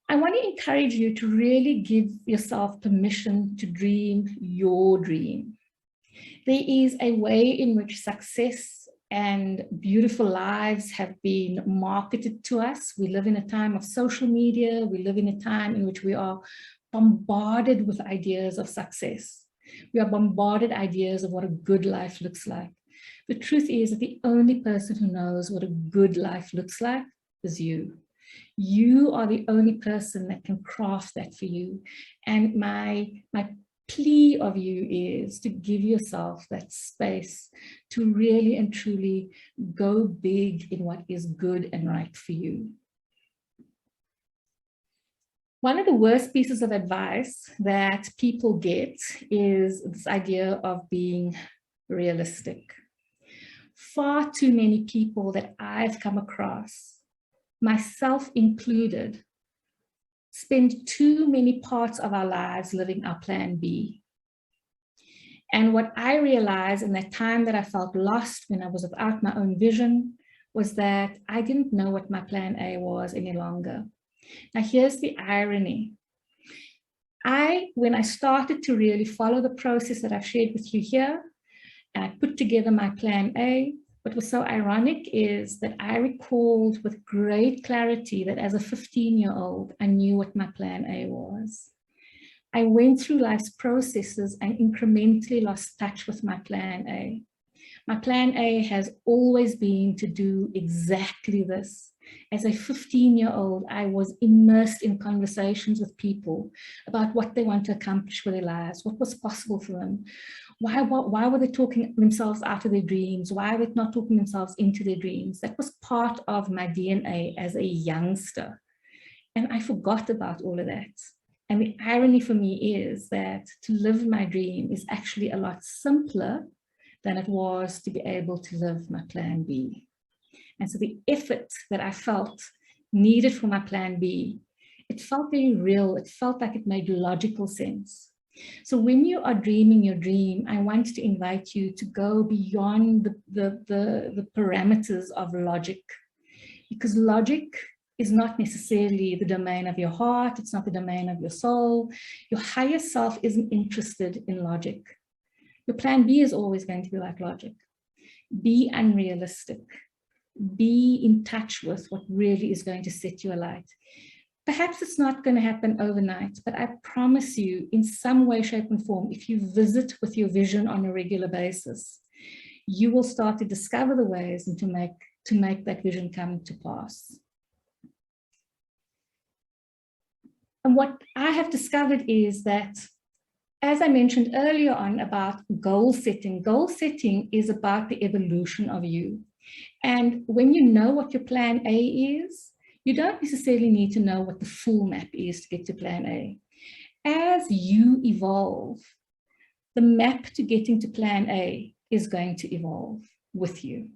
I want to encourage you to really give yourself permission to dream your dream. There is a way in which success and beautiful lives have been marketed to us. We live in a time of social media. We live in a time in which we are bombarded with ideas of success. We are bombarded ideas of what a good life looks like. The truth is that the only person who knows what a good life looks like is you. You are the only person that can craft that for you. And my plea of you is to give yourself that space to really and truly go big in what is good and right for you. One of the worst pieces of advice that people get is this idea of being realistic. Far too many people that I've come across, myself included, spend too many parts of our lives living our plan B. And what I realized in that time that I felt lost when I was without my own vision was that I didn't know what my plan A was any longer. Now, here's the irony. When I started to really follow the process that I've shared with you here, and I put together my plan A, what was so ironic is that I recalled with great clarity that as a 15-year-old, I knew what my plan A was. I went through life's processes and incrementally lost touch with my plan A. My plan A has always been to do exactly this. As a 15-year-old, I was immersed in conversations with people about what they want to accomplish with their lives, what was possible for them. Why were they talking themselves out of their dreams? Why were they not talking themselves into their dreams? That was part of my DNA as a youngster. And I forgot about all of that. And the irony for me is that to live my dream is actually a lot simpler than it was to be able to live my plan B. And so the effort that I felt needed for my plan B, it felt very real. It felt like it made logical sense. So when you are dreaming your dream, I want to invite you to go beyond the parameters of logic, because logic is not necessarily the domain of your heart. It's not the domain of your soul. Your higher self isn't interested in logic. Your plan B is always going to be like logic. Be unrealistic. Be in touch with what really is going to set you alight. Perhaps it's not going to happen overnight, but I promise you, in some way, shape, and form, if you visit with your vision on a regular basis, you will start to discover the ways and to make that vision come to pass. And what I have discovered is that, as I mentioned earlier on about goal setting is about the evolution of you. And when you know what your plan A is, you don't necessarily need to know what the full map is to get to plan A. As you evolve, the map to getting to plan A is going to evolve with you.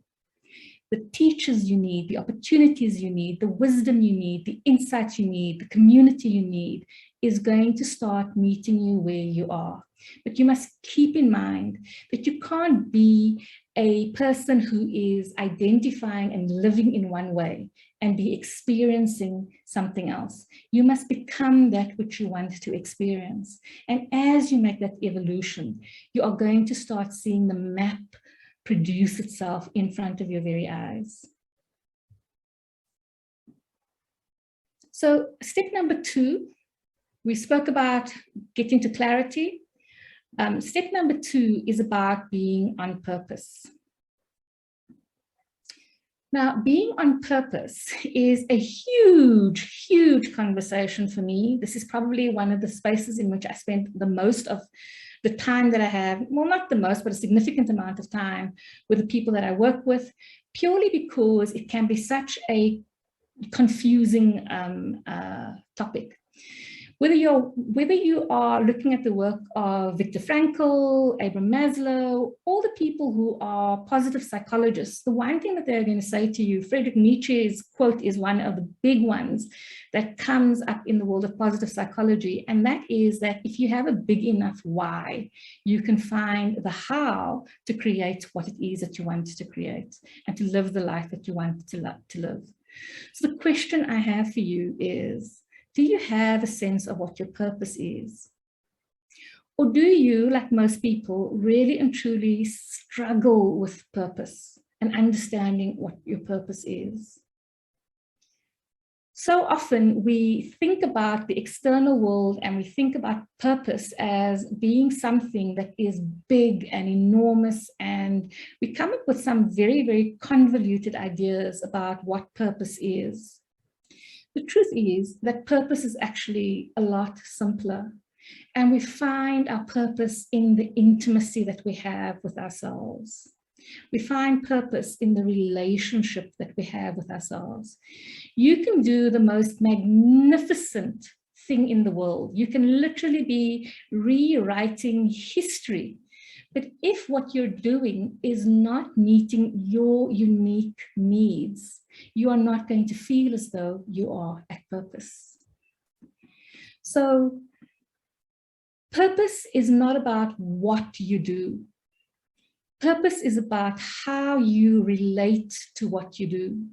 The teachers you need, the opportunities you need, the wisdom you need, the insights you need, the community you need is going to start meeting you where you are. But you must keep in mind that you can't be a person who is identifying and living in one way and be experiencing something else. You must become that which you want to experience. And as you make that evolution, you are going to start seeing the map produce itself in front of your very eyes. So step number 2, we spoke about getting to clarity. Step number 2 is about being on purpose. Now, being on purpose is a huge, huge conversation for me. This is probably one of the spaces in which I spend the most of the time that I have, well, not the most, but a significant amount of time with the people that I work with, purely because it can be such a confusing topic. Whether you are looking at the work of Viktor Frankl, Abraham Maslow, all the people who are positive psychologists, the one thing that they're going to say to you, Friedrich Nietzsche's quote is one of the big ones that comes up in the world of positive psychology. And that is that if you have a big enough why, you can find the how to create what it is that you want to create and to live the life that you want to live. So the question I have for you is, do you have a sense of what your purpose is? Or do you, like most people, really and truly struggle with purpose and understanding what your purpose is? So often we think about the external world and we think about purpose as being something that is big and enormous, and we come up with some very, very convoluted ideas about what purpose is. The truth is that purpose is actually a lot simpler, and we find our purpose in the intimacy that we have with ourselves. We find purpose in the relationship that we have with ourselves. You can do the most magnificent thing in the world. You can literally be rewriting history. But if what you're doing is not meeting your unique needs, you are not going to feel as though you are at purpose. So purpose is not about what you do. Purpose is about how you relate to what you do.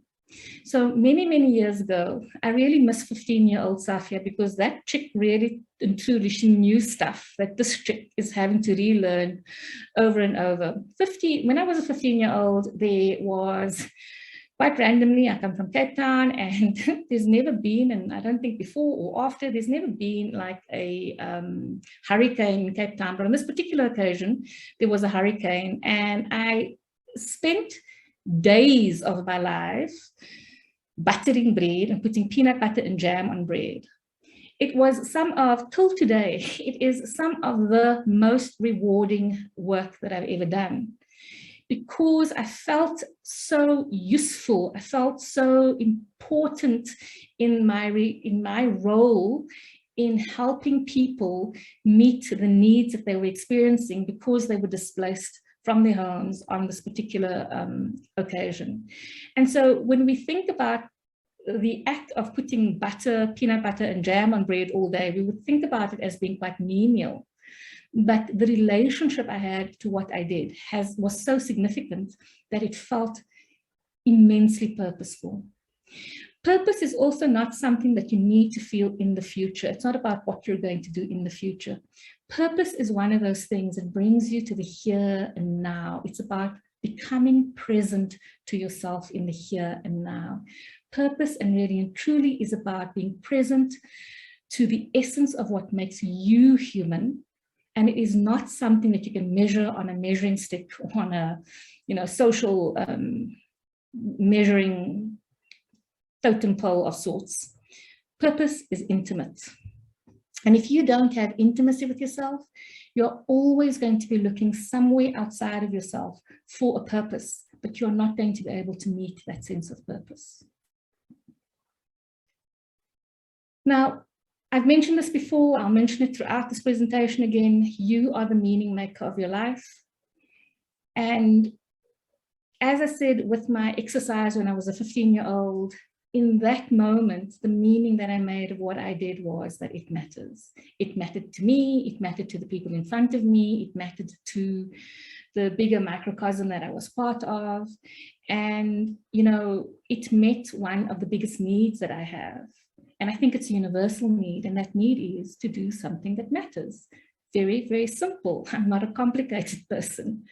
So many, many years ago, I really miss 15-year-old Safia, because that chick really and truly, she knew stuff that this chick is having to relearn over and over. When I was a 15-year-old, there was, quite randomly, I come from Cape Town, and there's never been, and I don't think before or after, there's never been like a hurricane in Cape Town. But on this particular occasion, there was a hurricane, and I spent days of my life buttering bread and putting peanut butter and jam on bread. It was till today, it is some of the most rewarding work that I've ever done, because I felt so useful. I felt so important in my role in helping people meet the needs that they were experiencing because they were displaced from their homes on this particular occasion. And so when we think about the act of putting peanut butter and jam on bread all day, we would think about it as being quite menial. But the relationship I had to what I did was so significant that it felt immensely purposeful. Purpose is also not something that you need to feel in the future. It's not about what you're going to do in the future. Purpose is one of those things that brings you to the here and now. It's about becoming present to yourself in the here and now. Purpose, and really and truly, is about being present to the essence of what makes you human And it is not something that you can measure on a measuring stick or on a, social measuring totem pole of sorts. Purpose is intimate. And if you don't have intimacy with yourself, you're always going to be looking somewhere outside of yourself for a purpose, but you're not going to be able to meet that sense of purpose. Now, I've mentioned this before, I'll mention it throughout this presentation again. You are the meaning maker of your life. And as I said with my exercise when I was a 15-year-old, in that moment, the meaning that I made of what I did was that it matters. It mattered to me, it mattered to the people in front of me, it mattered to the bigger microcosm that I was part of. And, it met one of the biggest needs that I have. And I think it's a universal need, and that need is to do something that matters. Very, very simple. I'm not a complicated person,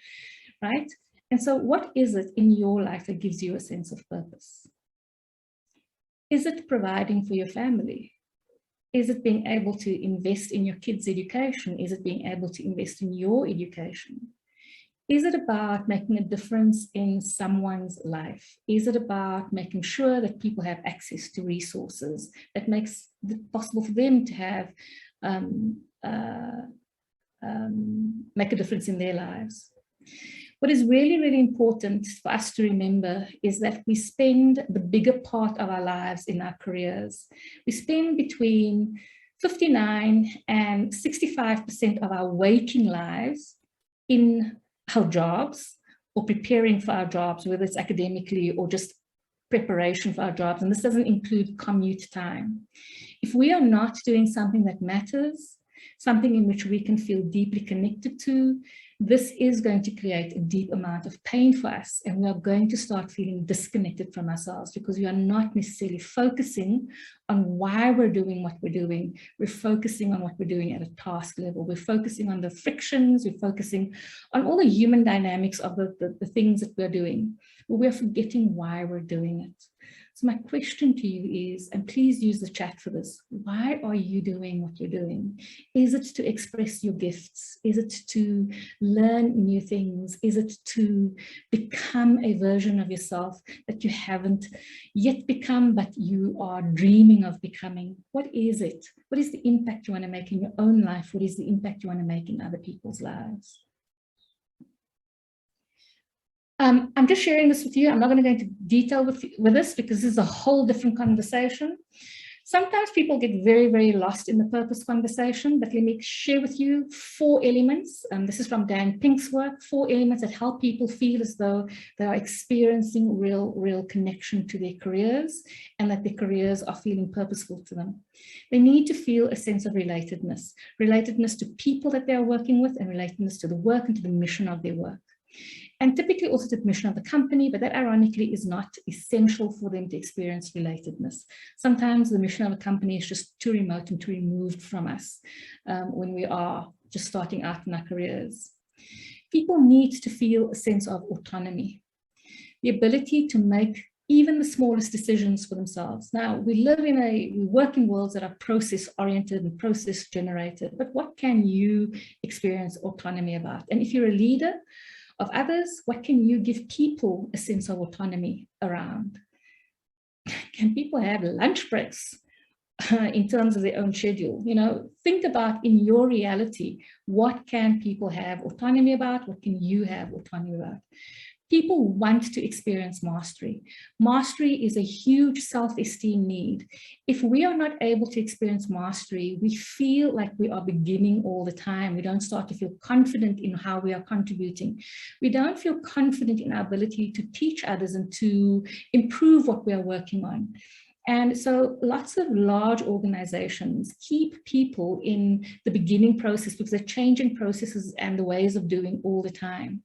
right? And so what is it in your life that gives you a sense of purpose? Is it providing for your family? Is it being able to invest in your kids' education? Is it being able to invest in your education? Is it about making a difference in someone's life? Is it about making sure that people have access to resources that makes it possible for them to have, make a difference in their lives? What is really, really important for us to remember is that we spend the bigger part of our lives in our careers. We spend between 59 and 65% of our waking lives in our jobs or preparing for our jobs, whether it's academically or just preparation for our jobs. And this doesn't include commute time. If we are not doing something that matters, something in which we can feel deeply connected to, this is going to create a deep amount of pain for us, and we are going to start feeling disconnected from ourselves because we are not necessarily focusing on why we're doing what we're doing. We're focusing on what we're doing at a task level. We're focusing on the frictions. We're focusing on all the human dynamics of the things that we're doing. But we're forgetting why we're doing it. So my question to you is, and please use the chat for this, why are you doing what you're doing? Is it to express your gifts? Is it to learn new things? Is it to become a version of yourself that you haven't yet become, but you are dreaming of becoming? What is it? What is the impact you want to make in your own life? What is the impact you want to make in other people's lives? I'm just sharing this with you. I'm not going to go into detail with this because this is a whole different conversation. Sometimes people get very, very lost in the purpose conversation, but let me share with you 4 elements. This is from Dan Pink's work, 4 elements that help people feel as though they are experiencing real connection to their careers and that their careers are feeling purposeful to them. They need to feel a sense of relatedness to people that they are working with and relatedness to the work and to the mission of their work. And typically also to the mission of the company, but that ironically is not essential for them to experience relatedness. Sometimes the mission of a company is just too remote and too removed from us when we are just starting out in our careers. People need to feel a sense of autonomy, the ability to make even the smallest decisions for themselves. Now, we work in worlds that are process-oriented and process-generated, but what can you experience autonomy about? And if you're a leader of others, what can you give people a sense of autonomy around? Can people have lunch breaks in terms of their own schedule? Think about in your reality, what can people have autonomy about? What can you have autonomy about? People want to experience mastery. Mastery is a huge self-esteem need. If we are not able to experience mastery, we feel like we are beginning all the time. We don't start to feel confident in how we are contributing. We don't feel confident in our ability to teach others and to improve what we are working on. And so lots of large organizations keep people in the beginning process because they're changing processes and the ways of doing all the time.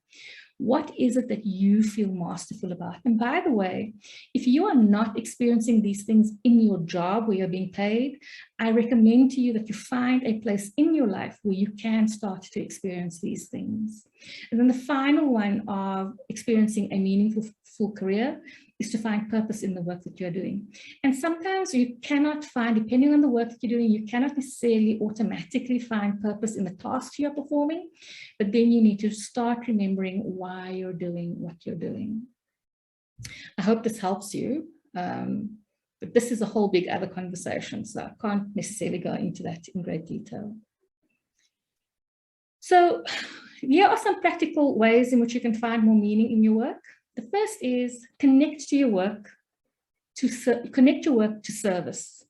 What is it that you feel masterful about? And by the way, if you are not experiencing these things in your job where you're being paid, I recommend to you that you find a place in your life where you can start to experience these things. And then the final one of experiencing a meaningful career is to find purpose in the work that you're doing. And sometimes you cannot find, depending on the work that you're doing, you cannot necessarily automatically find purpose in the tasks you're performing, but then you need to start remembering why you're doing what you're doing. I hope this helps you, but this is a whole big other conversation, so I can't necessarily go into that in great detail. So here are some practical ways in which you can find more meaning in your work. The first is connect your work to service.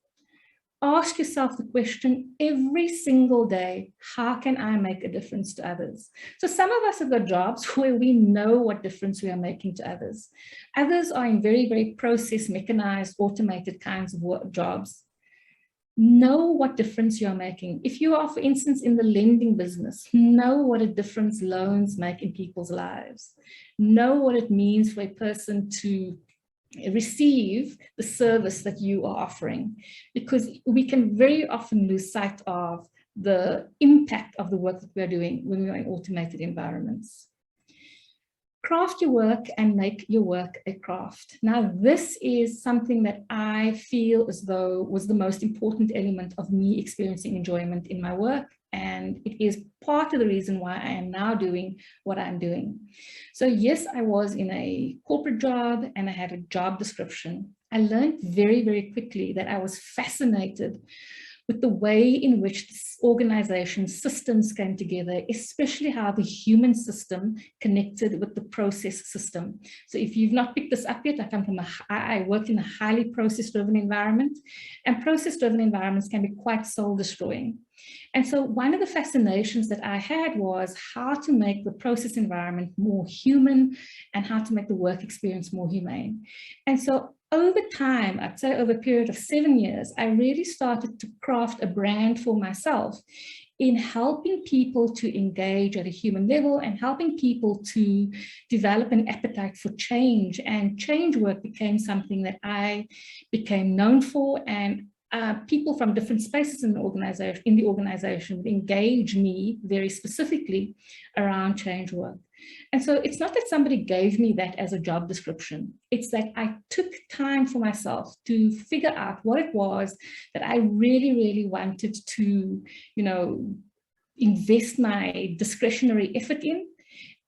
Ask yourself the question every single day, how can I make a difference to others? So some of us have got jobs where we know what difference we are making to others. Others are in very, very process, mechanized, automated kinds of jobs. Know what difference you're making. If you are, for instance, in the lending business, know what a difference loans make in people's lives. Know what it means for a person to receive the service that you are offering, because we can very often lose sight of the impact of the work that we are doing when we are in automated environments. Craft your work and make your work a craft. Now, this is something that I feel as though was the most important element of me experiencing enjoyment in my work. And it is part of the reason why I am now doing what I'm doing. So yes, I was in a corporate job and I had a job description. I learned very, very quickly that I was fascinated with the way in which this organization's systems came together, especially how the human system connected with the process system. So if you've not picked this up yet, I worked in a highly process-driven environment, and process-driven environments can be quite soul-destroying. And so one of the fascinations that I had was how to make the process environment more human and how to make the work experience more humane. And so over time, I'd say over a period of 7 years, I really started to craft a brand for myself in helping people to engage at a human level and helping people to develop an appetite for change. And change work became something that I became known for, and people from different spaces in the organization would engage me very specifically around change work. And so it's not that somebody gave me that as a job description. It's that I took time for myself to figure out what it was that I really, really wanted to, invest my discretionary effort in,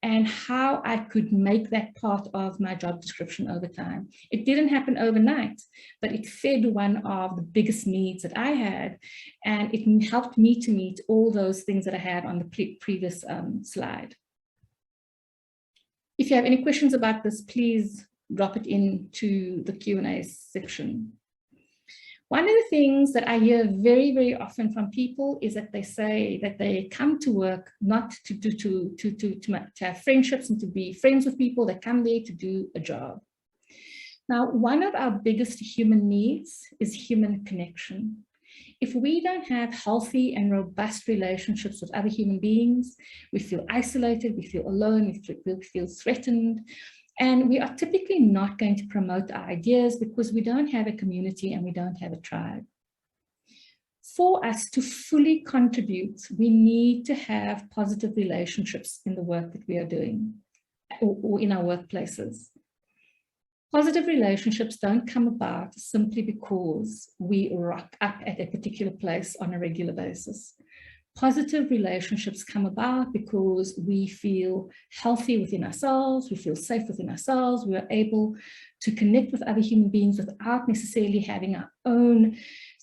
and how I could make that part of my job description over time. It didn't happen overnight, but it fed one of the biggest needs that I had, and it helped me to meet all those things that I had on the previous slide. If you have any questions about this, please drop it into the Q&A section. One of the things that I hear very, very often from people is that they say that they come to work not to have friendships and to be friends with people. They come there to do a job. Now, one of our biggest human needs is human connection. If we don't have healthy and robust relationships with other human beings, we feel isolated, we feel alone, we feel threatened. And we are typically not going to promote our ideas because we don't have a community and we don't have a tribe. For us to fully contribute, we need to have positive relationships in the work that we are doing or in our workplaces. Positive relationships don't come about simply because we rock up at a particular place on a regular basis. Positive relationships come about because we feel healthy within ourselves, we feel safe within ourselves, we are able to connect with other human beings without necessarily having our own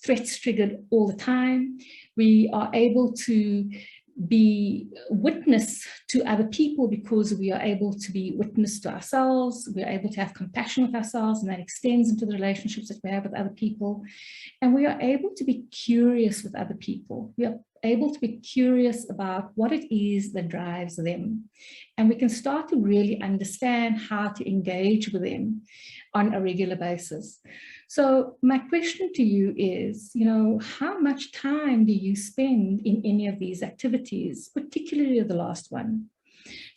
threats triggered all the time. We are able to be witness to other people because we are able to be witness to ourselves. We are able to have compassion with ourselves, and that extends into the relationships that we have with other people. And we are able to be curious with other people. We are able to be curious about what it is that drives them. And we can start to really understand how to engage with them on a regular basis. So my question to you is, how much time do you spend in any of these activities, particularly the last one?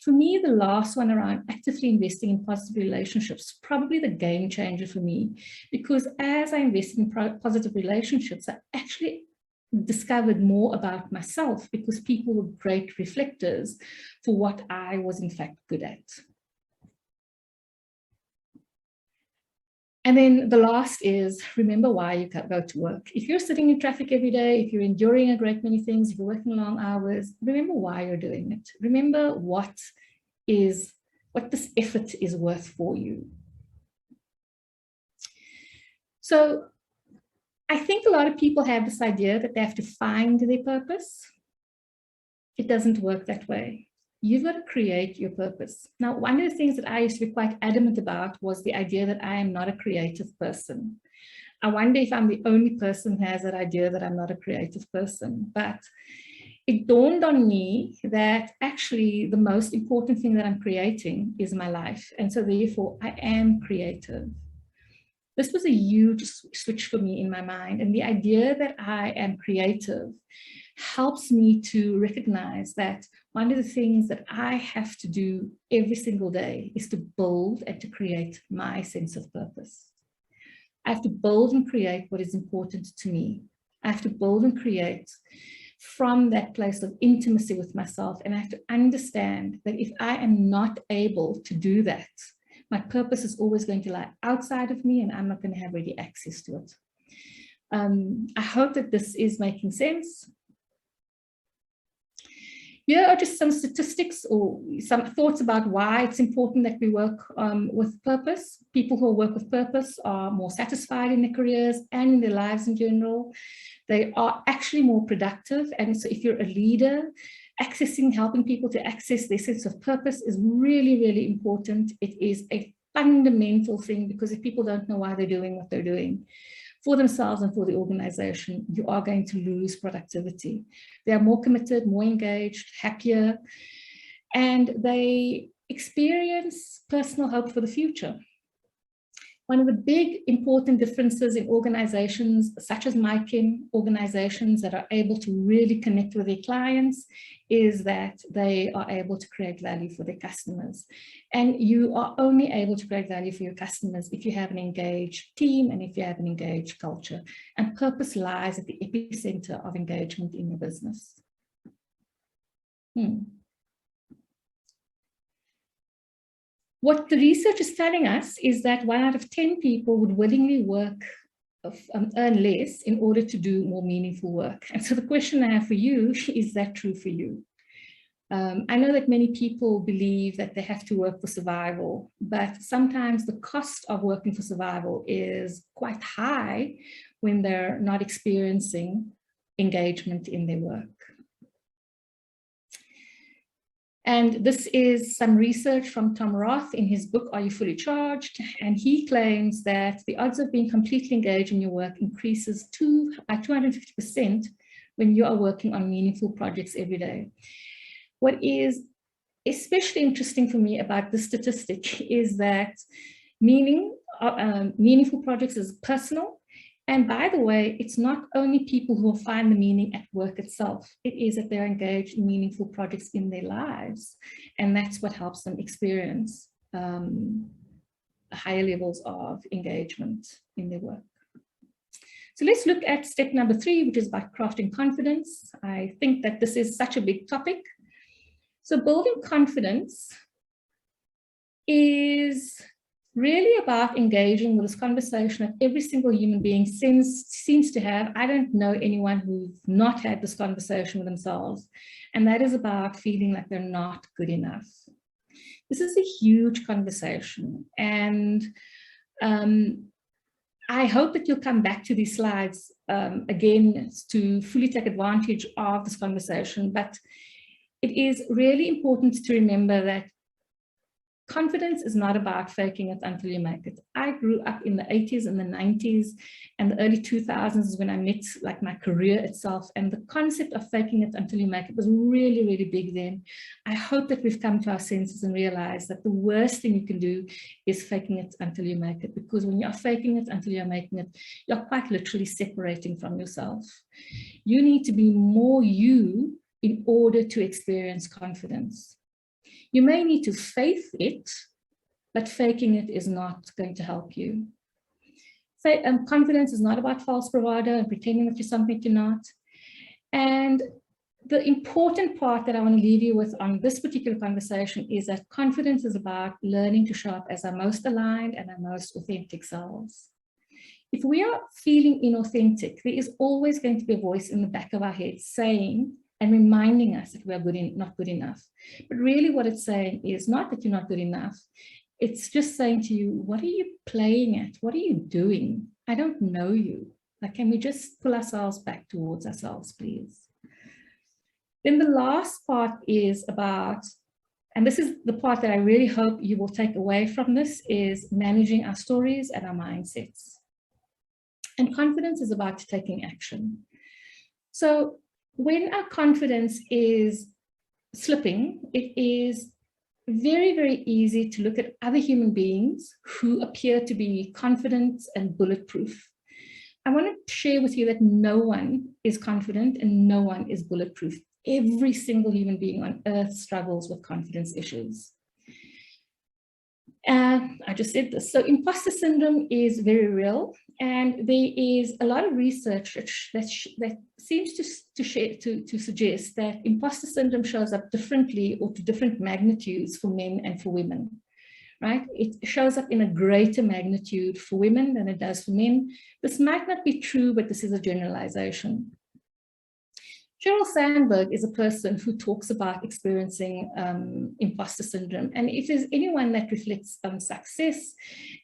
For me, the last one around actively investing in positive relationships, probably the game changer for me, because as I invested in positive relationships, I actually discovered more about myself because people were great reflectors for what I was in fact good at. And then the last is, remember why you go to work. If you're sitting in traffic every day, if you're enduring a great many things, if you're working long hours, remember why you're doing it. Remember what this effort is worth for you. So I think a lot of people have this idea that they have to find their purpose. It doesn't work that way. You've got to create your purpose. Now, one of the things that I used to be quite adamant about was the idea that I am not a creative person. I wonder if I'm the only person who has that idea that I'm not a creative person. But it dawned on me that actually the most important thing that I'm creating is my life. And so therefore, I am creative. This was a huge switch for me in my mind. And the idea that I am creative helps me to recognize that one of the things that I have to do every single day is to build and to create my sense of purpose. I have to build and create what is important to me. I have to build and create from that place of intimacy with myself. And I have to understand that if I am not able to do that, my purpose is always going to lie outside of me and I'm not going to have ready access to it. I hope that this is making sense. Here are just some statistics or some thoughts about why it's important that we work with purpose. People who work with purpose are more satisfied in their careers and in their lives in general. They are actually more productive. And so if you're a leader, helping people to access their sense of purpose is really, really important. It is a fundamental thing, because if people don't know why they're doing what they're doing for themselves and for the organization, you are going to lose productivity. They are more committed, more engaged, happier, and they experience personal hope for the future. One of the big important differences in organizations such as MiChem, organizations that are able to really connect with their clients, is that they are able to create value for their customers. And you are only able to create value for your customers if you have an engaged team and if you have an engaged culture. And purpose lies at the epicenter of engagement in your business. What the research is telling us is that 1 out of 10 people would willingly earn less in order to do more meaningful work. And so the question I have for you, is that true for you? I know that many people believe that they have to work for survival, but sometimes the cost of working for survival is quite high when they're not experiencing engagement in their work. And this is some research from Tom Roth in his book, Are You Fully Charged? And he claims that the odds of being completely engaged in your work increases by 250% when you are working on meaningful projects every day. What is especially interesting for me about this statistic is that meaningful projects is personal. And by the way, it's not only people who find the meaning at work itself. It is that they're engaged in meaningful projects in their lives. And that's what helps them experience higher levels of engagement in their work. So let's look at step number 3, which is about crafting confidence. I think that this is such a big topic. So building confidence is really about engaging with this conversation that every single human being seems to have. I don't know anyone who's not had this conversation with themselves. And that is about feeling like they're not good enough. This is a huge conversation. And I hope that you'll come back to these slides again to fully take advantage of this conversation. But it is really important to remember that confidence is not about faking it until you make it. I grew up in the 80s and the 90s and the early 2000s is when I met like my career itself, and the concept of faking it until you make it was really, really big then. I hope that we've come to our senses and realized that the worst thing you can do is faking it until you make it, because when you're faking it until you're making it, you're quite literally separating from yourself. You need to be more you in order to experience confidence. You may need to faith it, but faking it is not going to help you. Confidence is not about false bravado and pretending that you're something you're not. And the important part that I want to leave you with on this particular conversation is that confidence is about learning to show up as our most aligned and our most authentic selves. If we are feeling inauthentic, there is always going to be a voice in the back of our head saying and reminding us that we are not good enough. But really what it's saying is not that you're not good enough. It's just saying to you, what are you playing at? What are you doing? I don't know you. Like, can we just pull ourselves back towards ourselves, please? Then the last part is about, and this is the part that I really hope you will take away from this, is managing our stories and our mindsets. And confidence is about taking action. So when our confidence is slipping, it is very, very easy to look at other human beings who appear to be confident and bulletproof. I want to share with you that no one is confident and no one is bulletproof. Every single human being on earth struggles with confidence issues. I just said this. So imposter syndrome is very real, and there is a lot of research that seems to suggest that imposter syndrome shows up differently or to different magnitudes for men and for women. Right? It shows up in a greater magnitude for women than it does for men. This might not be true, but this is a generalization. Sheryl Sandberg is a person who talks about experiencing imposter syndrome. And if there's anyone that reflects success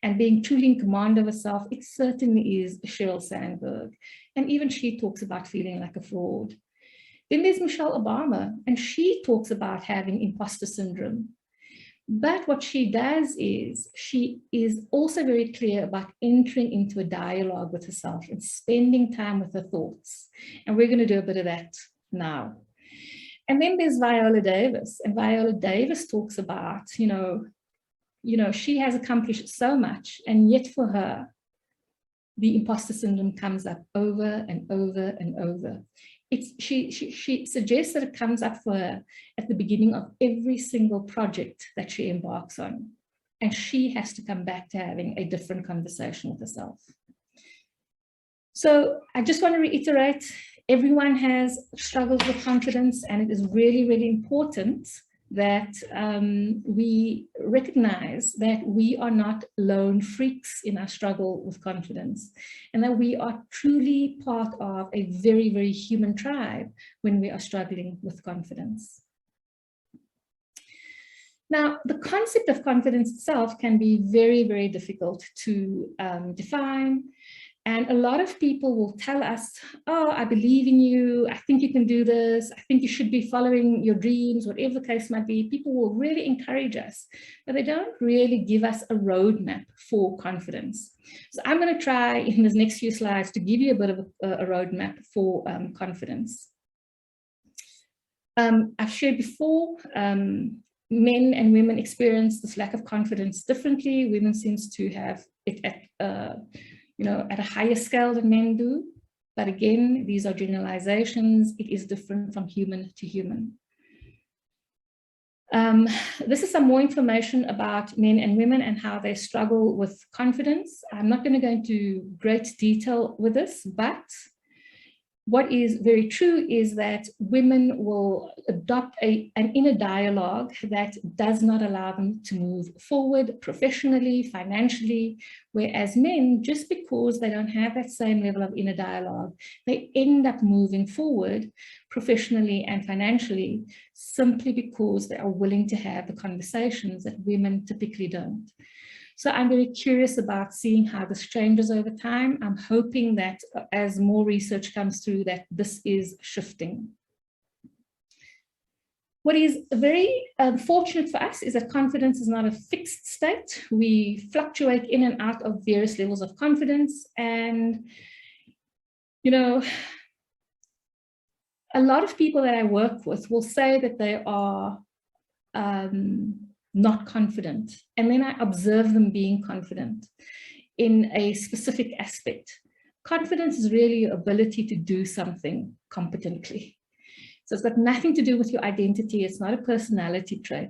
and being truly in command of herself, it certainly is Sheryl Sandberg. And even she talks about feeling like a fraud. Then there's Michelle Obama, and she talks about having imposter syndrome. But what she does is she is also very clear about entering into a dialogue with herself and spending time with her thoughts. And we're going to do a bit of that now. And then there's Viola Davis. And Viola Davis talks about, you know, she has accomplished so much. And yet for her, the imposter syndrome comes up over and over and over. She suggests that it comes up for her at the beginning of every single project that she embarks on. And she has to come back to having a different conversation with herself. So I just want to reiterate, everyone has struggles with confidence, and it is really, really important that we recognize that we are not lone freaks in our struggle with confidence, and that we are truly part of a very, very human tribe when we are struggling with confidence. Now, the concept of confidence itself can be very, very difficult to define. And a lot of people will tell us, oh, I believe in you. I think you can do this. I think you should be following your dreams, whatever the case might be. People will really encourage us, but they don't really give us a roadmap for confidence. So I'm going to try in the next few slides to give you a bit of a roadmap for confidence. I've shared before, men and women experience this lack of confidence differently. Women seems to have it at a higher scale than men do. But again, these are generalizations. It is different from human to human. This is some more information about men and women and how they struggle with confidence. I'm not going to go into great detail with this, but what is very true is that women will adopt an inner dialogue that does not allow them to move forward professionally, financially, whereas men, just because they don't have that same level of inner dialogue, they end up moving forward professionally and financially simply because they are willing to have the conversations that women typically don't. So I'm very curious about seeing how this changes over time. I'm hoping that as more research comes through, that this is shifting. What is very fortunate for us is that confidence is not a fixed state. We fluctuate in and out of various levels of confidence. And, you know, a lot of people that I work with will say that they are not confident. And then I observe them being confident in a specific aspect. Confidence is really your ability to do something competently. So it's got nothing to do with your identity. It's not a personality trait.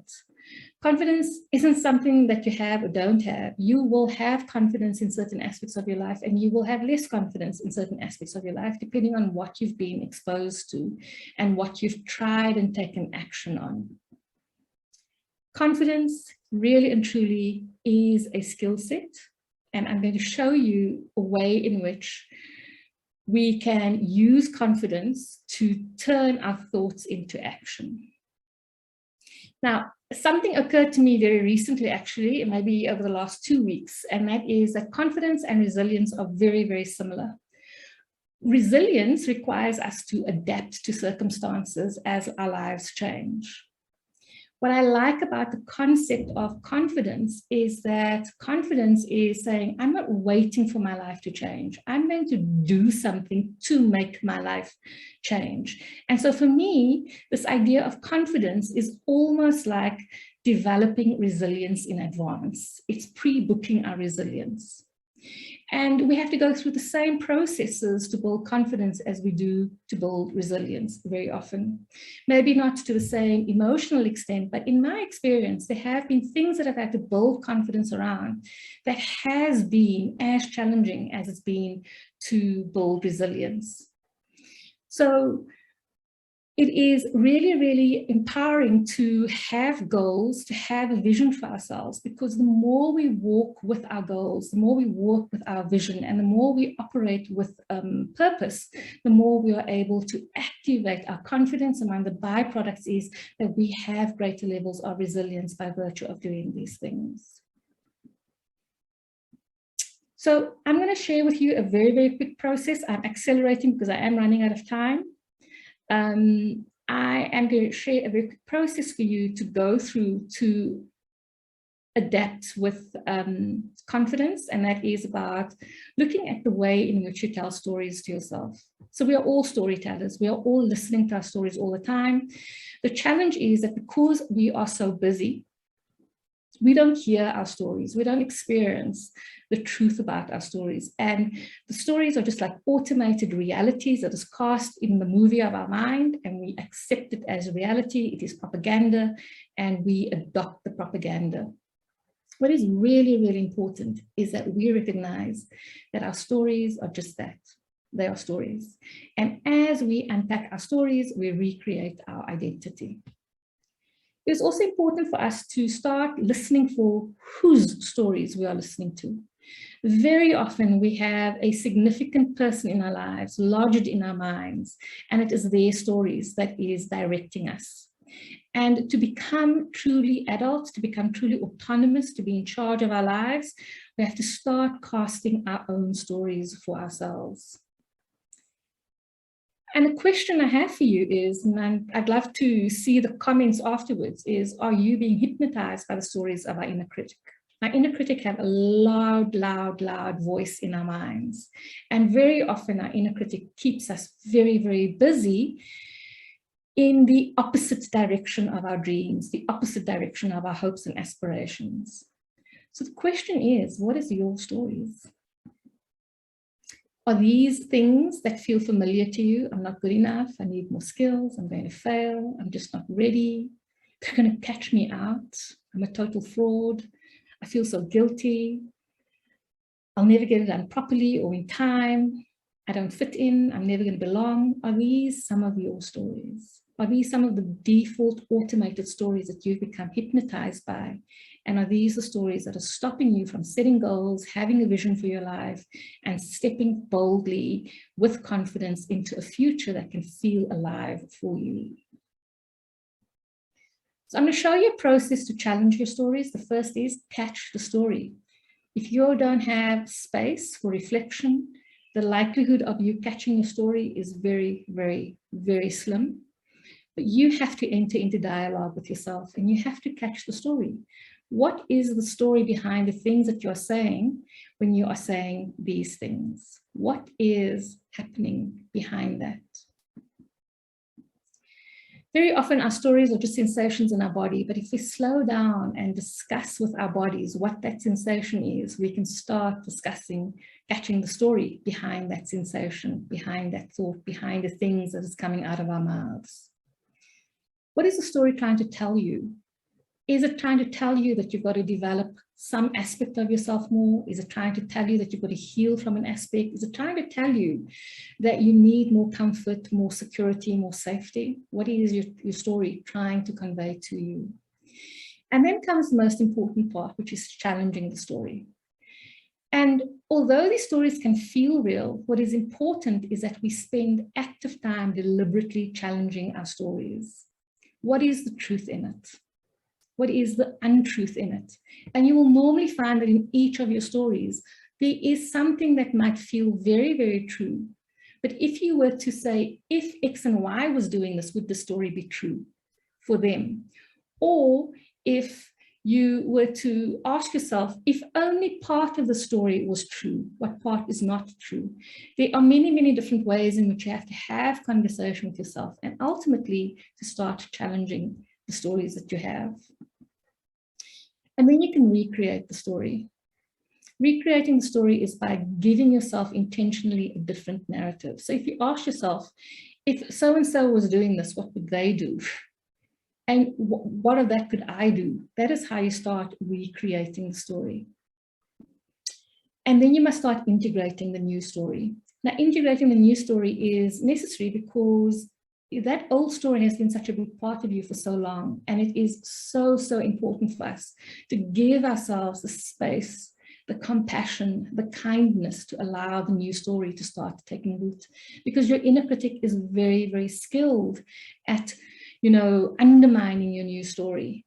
Confidence isn't something that you have or don't have. You will have confidence in certain aspects of your life, and you will have less confidence in certain aspects of your life, depending on what you've been exposed to and what you've tried and taken action on. Confidence really and truly is a skill set, and I'm going to show you a way in which we can use confidence to turn our thoughts into action. Now, something occurred to me very recently, actually, maybe over the last 2 weeks, and that is that confidence and resilience are very, very similar. Resilience requires us to adapt to circumstances as our lives change. What I like about the concept of confidence is that confidence is saying, I'm not waiting for my life to change. I'm going to do something to make my life change. And so for me, this idea of confidence is almost like developing resilience in advance. It's pre-booking our resilience. And we have to go through the same processes to build confidence as we do to build resilience very often. Maybe not to the same emotional extent, but in my experience, there have been things that I've had to build confidence around that has been as challenging as it's been to build resilience. So it is really, really empowering to have goals, to have a vision for ourselves, because the more we walk with our goals, the more we walk with our vision, and the more we operate with purpose, the more we are able to activate our confidence. And one of the byproducts is that we have greater levels of resilience by virtue of doing these things. So I'm going to share with you a very, very quick process. I'm accelerating because I am running out of time. I am going to share a very quick process for you to go through to adapt with confidence, and that is about looking at the way in which you tell stories to yourself. So we are all storytellers. We are all listening to our stories all the time. The challenge is that because we are so busy, we don't hear our stories. We don't experience the truth about our stories. And the stories are just like automated realities that is cast in the movie of our mind, and we accept it as reality. It is propaganda, and we adopt the propaganda. What is really, really important is that we recognize that our stories are just that. They are stories. And as we unpack our stories, we recreate our identity. It's also important for us to start listening for whose stories we are listening to. Very often we have a significant person in our lives lodged in our minds, and it is their stories that is directing us. And to become truly adults, to become truly autonomous, to be in charge of our lives, we have to start casting our own stories for ourselves. And the question I have for you is, and I'd love to see the comments afterwards, is, are you being hypnotized by the stories of our inner critic? Our inner critic have a loud, loud, loud voice in our minds. And very often our inner critic keeps us very, very busy in the opposite direction of our dreams, the opposite direction of our hopes and aspirations. So the question is, what is your stories? Are these things that feel familiar to you? I'm not good enough. I need more skills. I'm going to fail. I'm just not ready. They're going to catch me out. I'm a total fraud. I feel so guilty. I'll never get it done properly or in time. I don't fit in. I'm never going to belong. Are these some of your stories? Are these some of the default automated stories that you've become hypnotized by? And are these the stories that are stopping you from setting goals, having a vision for your life, and stepping boldly with confidence into a future that can feel alive for you? So I'm going to show you a process to challenge your stories. The first is catch the story. If you don't have space for reflection, the likelihood of you catching your story is very, very, very slim. But you have to enter into dialogue with yourself, and you have to catch the story. What is the story behind the things that you're saying when you are saying these things? What is happening behind that? Very often our stories are just sensations in our body, but if we slow down and discuss with our bodies what that sensation is, we can start discussing, catching the story behind that sensation, behind that thought, behind the things that is coming out of our mouths. What is the story trying to tell you? Is it trying to tell you that you've got to develop some aspect of yourself more? Is it trying to tell you that you've got to heal from an aspect? Is it trying to tell you that you need more comfort, more security, more safety? What is your story trying to convey to you? And then comes the most important part, which is challenging the story. And although these stories can feel real, what is important is that we spend active time deliberately challenging our stories. What is the truth in it? What is the untruth in it? And you will normally find that in each of your stories, there is something that might feel very, very true. But if you were to say, if X and Y was doing this, would the story be true for them? Or if you were to ask yourself, if only part of the story was true, what part is not true? There are many, many different ways in which you have to have conversation with yourself and ultimately to start challenging the stories that you have. And then you can recreate the story. Recreating the story is by giving yourself intentionally a different narrative. So if you ask yourself, if so-and-so was doing this, what would they do? And what of that could I do? That is how you start recreating the story. And then you must start integrating the new story. Now, integrating the new story is necessary because that old story has been such a big part of you for so long. And it is so, so important for us to give ourselves the space, the compassion, the kindness to allow the new story to start taking root. Because your inner critic is very, very skilled at undermining your new story.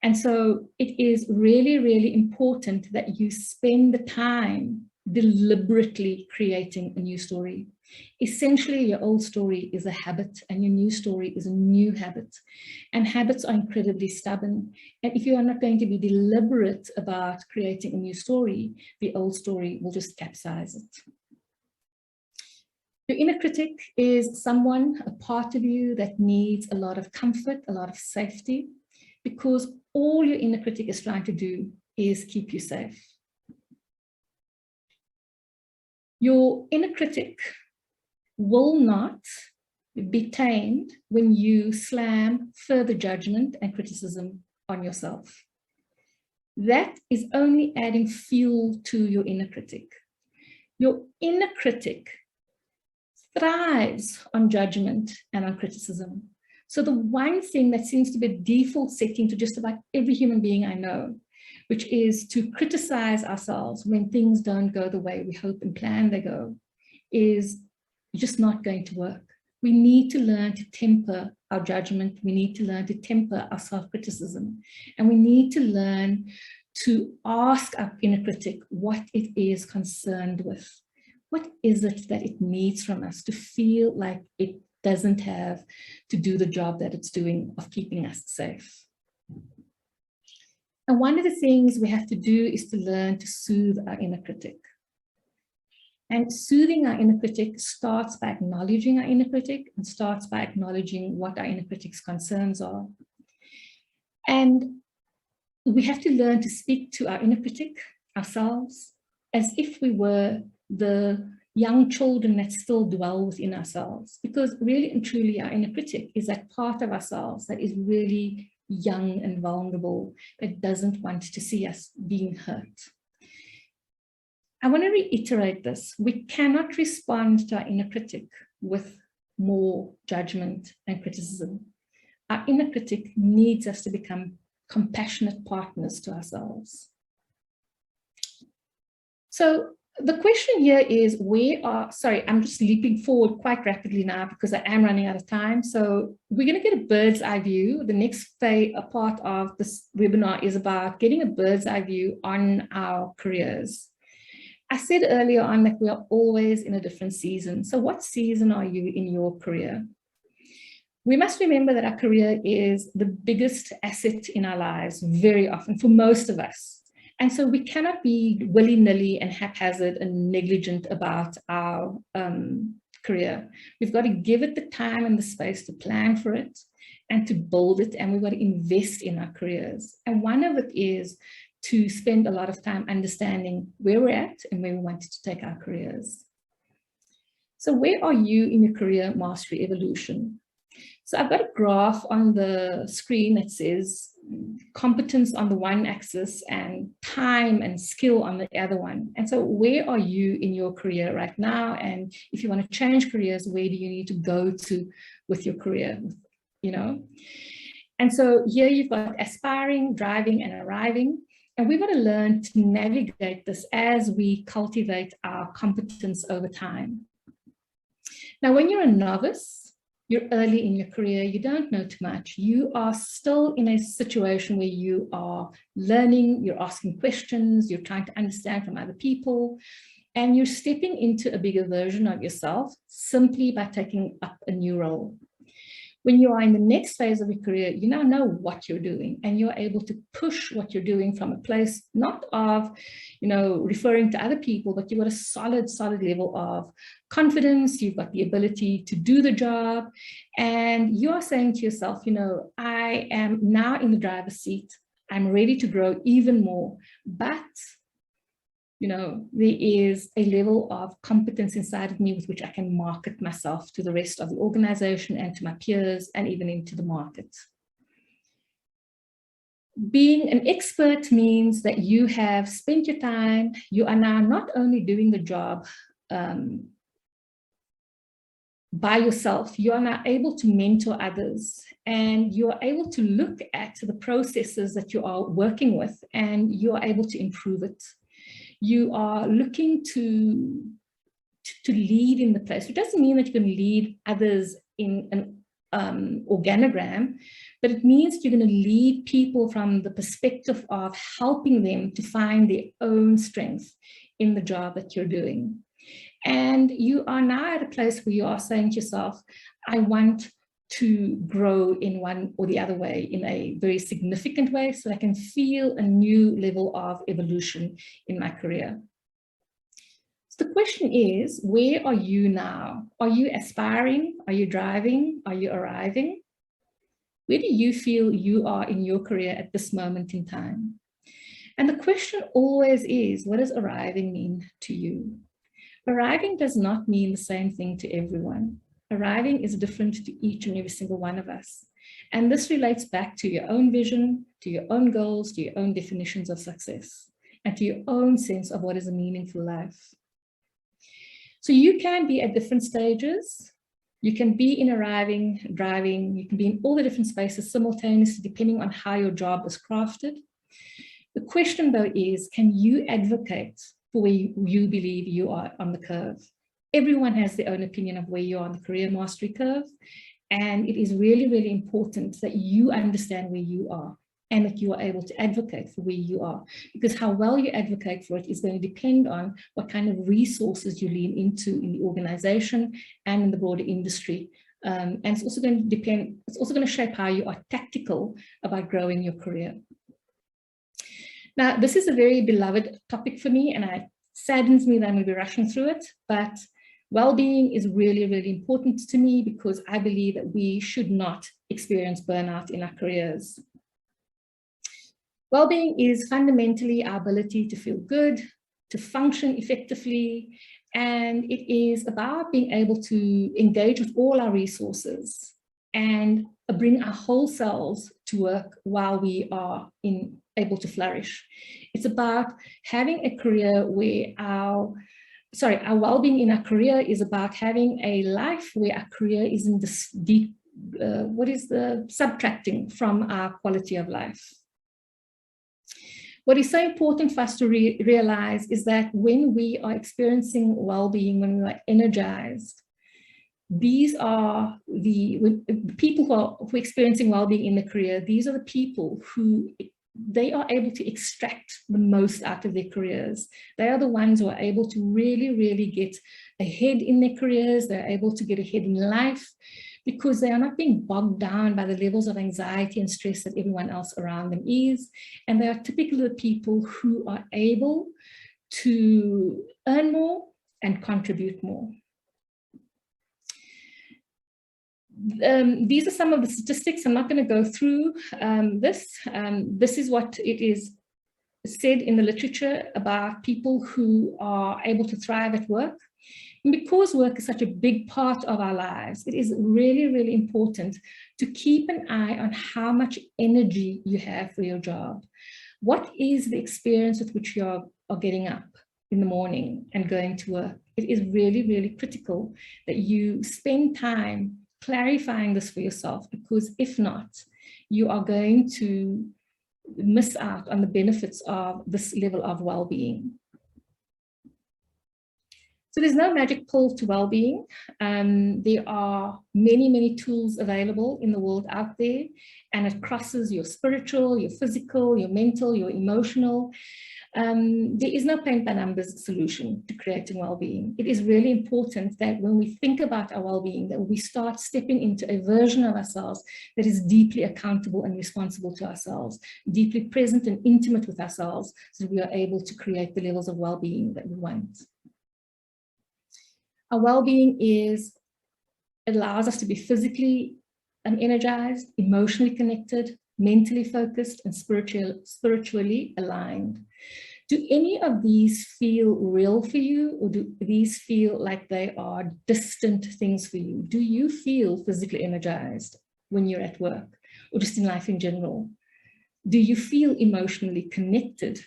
And so it is really, really important that you spend the time deliberately creating a new story. Essentially, your old story is a habit and your new story is a new habit. And habits are incredibly stubborn. And if you are not going to be deliberate about creating a new story, the old story will just capsize it. Your inner critic is someone, a part of you that needs a lot of comfort, a lot of safety, because all your inner critic is trying to do is keep you safe. Your inner critic will not be tamed when you slam further judgment and criticism on yourself. That is only adding fuel to your inner critic. Your inner critic thrives on judgment and on criticism. So the one thing that seems to be a default setting to just about every human being I know, which is to criticize ourselves when things don't go the way we hope and plan they go, is just not going to work. We need to learn to temper our judgment. We need to learn to temper our self-criticism. And we need to learn to ask our inner critic what it is concerned with. What is it that it needs from us to feel like it doesn't have to do the job that it's doing of keeping us safe? And one of the things we have to do is to learn to soothe our inner critic. And soothing our inner critic starts by acknowledging our inner critic and starts by acknowledging what our inner critic's concerns are. And we have to learn to speak to our inner critic, ourselves, as if we were the young children that still dwell within ourselves, because really and truly our inner critic is that part of ourselves that is really young and vulnerable, that doesn't want to see us being hurt. I want to reiterate this. We cannot respond to our inner critic with more judgment and criticism. Our inner critic needs us to become compassionate partners to ourselves. So the question here is, I'm just leaping forward quite rapidly now because I am running out of time. So we're going to get a bird's eye view. The next part of this webinar is about getting a bird's eye view on our careers. I said earlier on that we are always in a different season. So what season are you in your career? We must remember that our career is the biggest asset in our lives very often for most of us. And so we cannot be willy-nilly and haphazard and negligent about our career. We've got to give it the time and the space to plan for it and to build it, and we've got to invest in our careers. And one of it is to spend a lot of time understanding where we're at and where we want to take our careers. So where are you in your career mastery evolution? So I've got a graph on the screen that says competence on the one axis and time and skill on the other one. And so where are you in your career right now? And if you want to change careers, where do you need to go to with your career, you know? And so here you've got aspiring, driving, and arriving. And we've got to learn to navigate this as we cultivate our competence over time. Now, when you're a novice, you're early in your career, you don't know too much. You are still in a situation where you are learning, you're asking questions, you're trying to understand from other people, and you're stepping into a bigger version of yourself simply by taking up a new role. When you are in the next phase of your career, you now know what you're doing, and you're able to push what you're doing from a place not of, you know, referring to other people, but you've got a solid level of confidence. You've got the ability to do the job, and you are saying to yourself, you know, I am now in the driver's seat. I'm ready to grow even more, but you know, there is a level of competence inside of me with which I can market myself to the rest of the organization and to my peers and even into the market. Being an expert means that you have spent your time, you are now not only doing the job by yourself, you are now able to mentor others, and you are able to look at the processes that you are working with, and you are able to improve it. You are looking to lead in the place. It doesn't mean that you can lead others in an organogram, but it means you're going to lead people from the perspective of helping them to find their own strength in the job that you're doing. And you are now at a place where you are saying to yourself, I want to grow in one or the other way, in a very significant way, so I can feel a new level of evolution in my career. So the question is, where are you now? Are you aspiring? Are you driving? Are you arriving? Where do you feel you are in your career at this moment in time? And the question always is, what does arriving mean to you? Arriving does not mean the same thing to everyone. Arriving is different to each and every single one of us. And this relates back to your own vision, to your own goals, to your own definitions of success, and to your own sense of what is a meaningful life. So you can be at different stages. You can be in arriving, driving, you can be in all the different spaces simultaneously, depending on how your job is crafted. The question though is, can you advocate for where you believe you are on the curve? Everyone has their own opinion of where you are on the career mastery curve. And it is really, really important that you understand where you are and that you are able to advocate for where you are. Because how well you advocate for it is going to depend on what kind of resources you lean into in the organization and in the broader industry. And it's also going to shape how you are tactical about growing your career. Now, this is a very beloved topic for me, and it saddens me that I'm going to be rushing through it, but well-being is really, really important to me because I believe that we should not experience burnout in our careers. Well-being is fundamentally our ability to feel good, to function effectively, and it is about being able to engage with all our resources and bring our whole selves to work while we are able to flourish. It's about having a career where our well-being in our career is about having a life where our career isn't this deep, subtracting from our quality of life. What is so important for us to realize is that when we are experiencing well-being, when we are energized, these are the people who are experiencing well-being in their career. These are the people who they are able to extract the most out of their careers. They are the ones who are able to really, really get ahead in their careers. They're able to get ahead in life because they are not being bogged down by the levels of anxiety and stress that everyone else around them is. And they are typically the people who are able to earn more and contribute more. These are some of the statistics. I'm not going to go through this. This is what it is said in the literature about people who are able to thrive at work. And because work is such a big part of our lives, it is really, really important to keep an eye on how much energy you have for your job. What is the experience with which you are getting up in the morning and going to work? It is really, really critical that you spend time clarifying this for yourself, because if not, you are going to miss out on the benefits of this level of well-being. So there's no magic pill to well-being. There are many, many tools available in the world out there, and it crosses your spiritual, your physical, your mental, your emotional. There is no paint by numbers solution to creating well-being. It is really important that when we think about our well-being, that we start stepping into a version of ourselves that is deeply accountable and responsible to ourselves, deeply present and intimate with ourselves, so that we are able to create the levels of well-being that we want. Our well-being allows us to be physically energized, emotionally connected, mentally focused, and spiritually aligned. Do any of these feel real for you, or do these feel like they are distant things for you? Do you feel physically energized when you're at work, or just in life in general? Do you feel emotionally connected?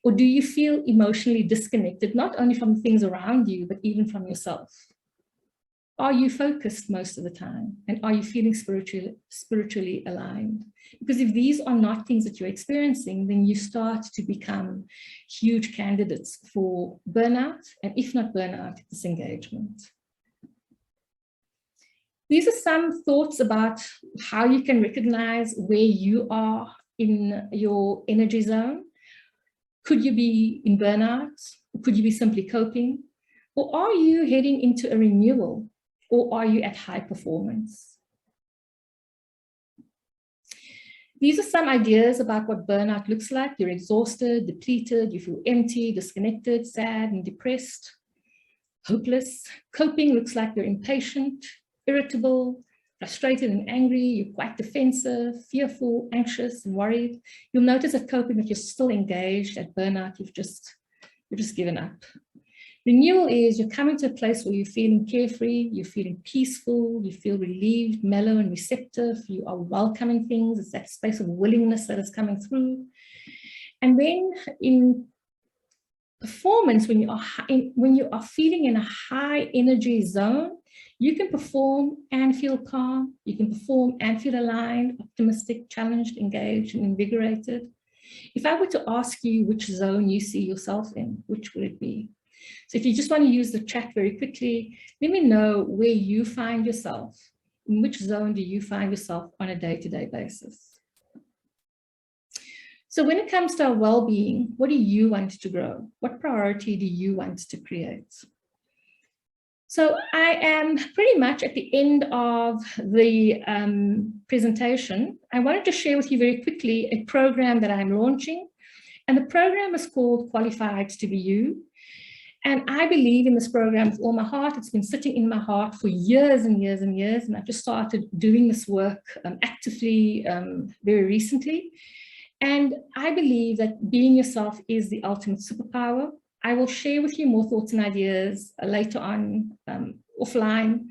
Or do you feel emotionally disconnected, not only from things around you, but even from yourself? Are you focused most of the time? And are you feeling spiritually aligned? Because if these are not things that you're experiencing, then you start to become huge candidates for burnout, and if not burnout, disengagement. These are some thoughts about how you can recognize where you are in your energy zone. Could you be in burnout? Could you be simply coping? Or are you heading into a renewal? Or are you at high performance? These are some ideas about what burnout looks like. You're exhausted, depleted, you feel empty, disconnected, sad, and depressed, hopeless. Coping looks like you're impatient, irritable, frustrated and angry, you're quite defensive, fearful, anxious, and worried. You'll notice at coping that you're still engaged. At burnout, you've just given up. Renewal is you're coming to a place where you're feeling carefree, you're feeling peaceful, you feel relieved, mellow, and receptive. You are welcoming things. It's that space of willingness that is coming through. And then in performance, when you are feeling in a high energy zone, you can perform and feel calm. You can perform and feel aligned, optimistic, challenged, engaged, and invigorated. If I were to ask you which zone you see yourself in, which would it be? So if you just want to use the chat very quickly, let me know where you find yourself. In which zone do you find yourself on a day-to-day basis? So when it comes to our well-being, what do you want to grow? What priority do you want to create? So I am pretty much at the end of the presentation. I wanted to share with you very quickly a program that I'm launching. And the program is called Qualified to Be You. And I believe in this program with all my heart. It's been sitting in my heart for years and years and years. And I've just started doing this work actively very recently. And I believe that being yourself is the ultimate superpower. I will share with you more thoughts and ideas later on offline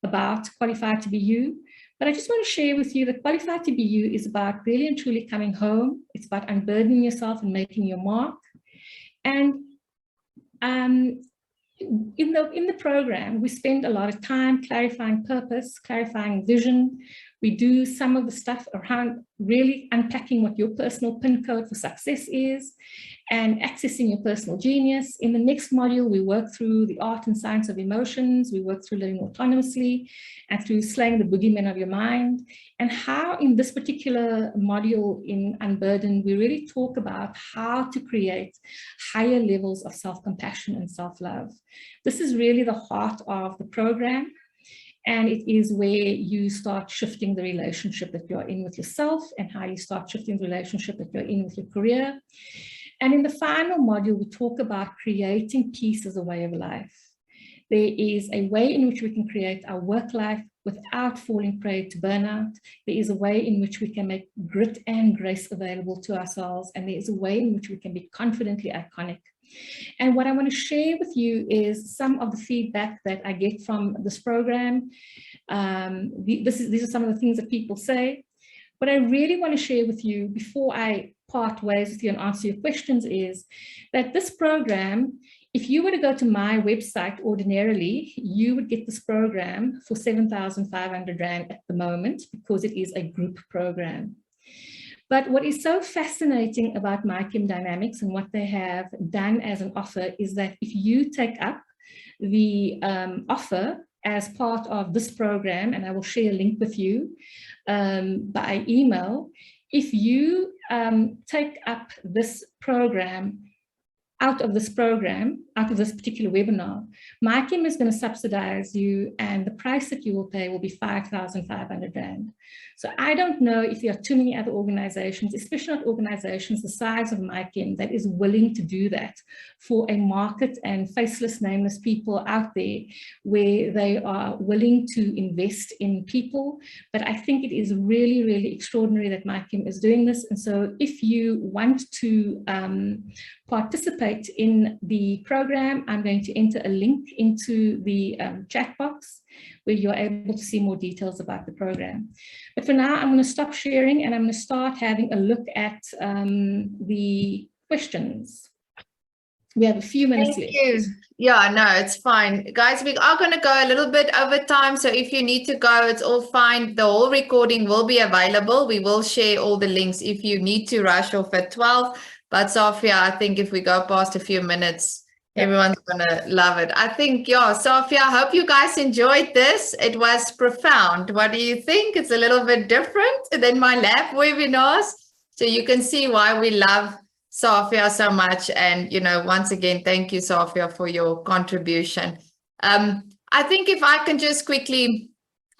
about Qualified to Be You. But I just want to share with you that Qualified to Be You is about really and truly coming home. It's about unburdening yourself and making your mark. And in the program, we spend a lot of time clarifying purpose, clarifying vision. We do some of the stuff around really unpacking what your personal pin code for success is and accessing your personal genius. In the next module, we work through the art and science of emotions. We work through living autonomously and through slaying the boogeymen of your mind, and how in this particular module in Unburdened, we really talk about how to create higher levels of self-compassion and self-love. This is really the heart of the program. And it is where you start shifting the relationship that you're in with yourself and how you start shifting the relationship that you're in with your career. And in the final module, we talk about creating peace as a way of life. There is a way in which we can create our work life without falling prey to burnout. There is a way in which we can make grit and grace available to ourselves. And there is a way in which we can be confidently iconic. And what I want to share with you is some of the feedback that I get from this program. These are some of the things that people say. What I really want to share with you before I part ways with you and answer your questions is that this program, if you were to go to my website ordinarily, you would get this program for 7,500 Rand at the moment because it is a group program. But what is so fascinating about MiChem Dynamics and what they have done as an offer is that if you take up the offer as part of this program, and I will share a link with you by email, if you take up this program, out of this particular webinar, MiChem is going to subsidize you, and the price that you will pay will be 5,500 Rand. So I don't know if there are too many other organizations, especially not organizations the size of MiChem, that is willing to do that for a market and faceless, nameless people out there where they are willing to invest in people. But I think it is really, really extraordinary that MiChem is doing this. And so if you want to participate in the program, I'm going to enter a link into the chat box where you're able to see more details about the program. But for now, I'm going to stop sharing and I'm going to start having a look at the questions. We have a few minutes left. Thank you. Yeah, no, it's fine. Guys, we are going to go a little bit over time. So if you need to go, it's all fine. The whole recording will be available. We will share all the links if you need to rush off at 12. But Sophia, I think if we go past a few minutes, everyone's going to love it. I think, yeah, Sophia, I hope you guys enjoyed this. It was profound. What do you think? It's a little bit different than my lab webinars. So you can see why we love Sophia so much. And, you know, once again, thank you, Sophia, for your contribution. I think if I can just quickly,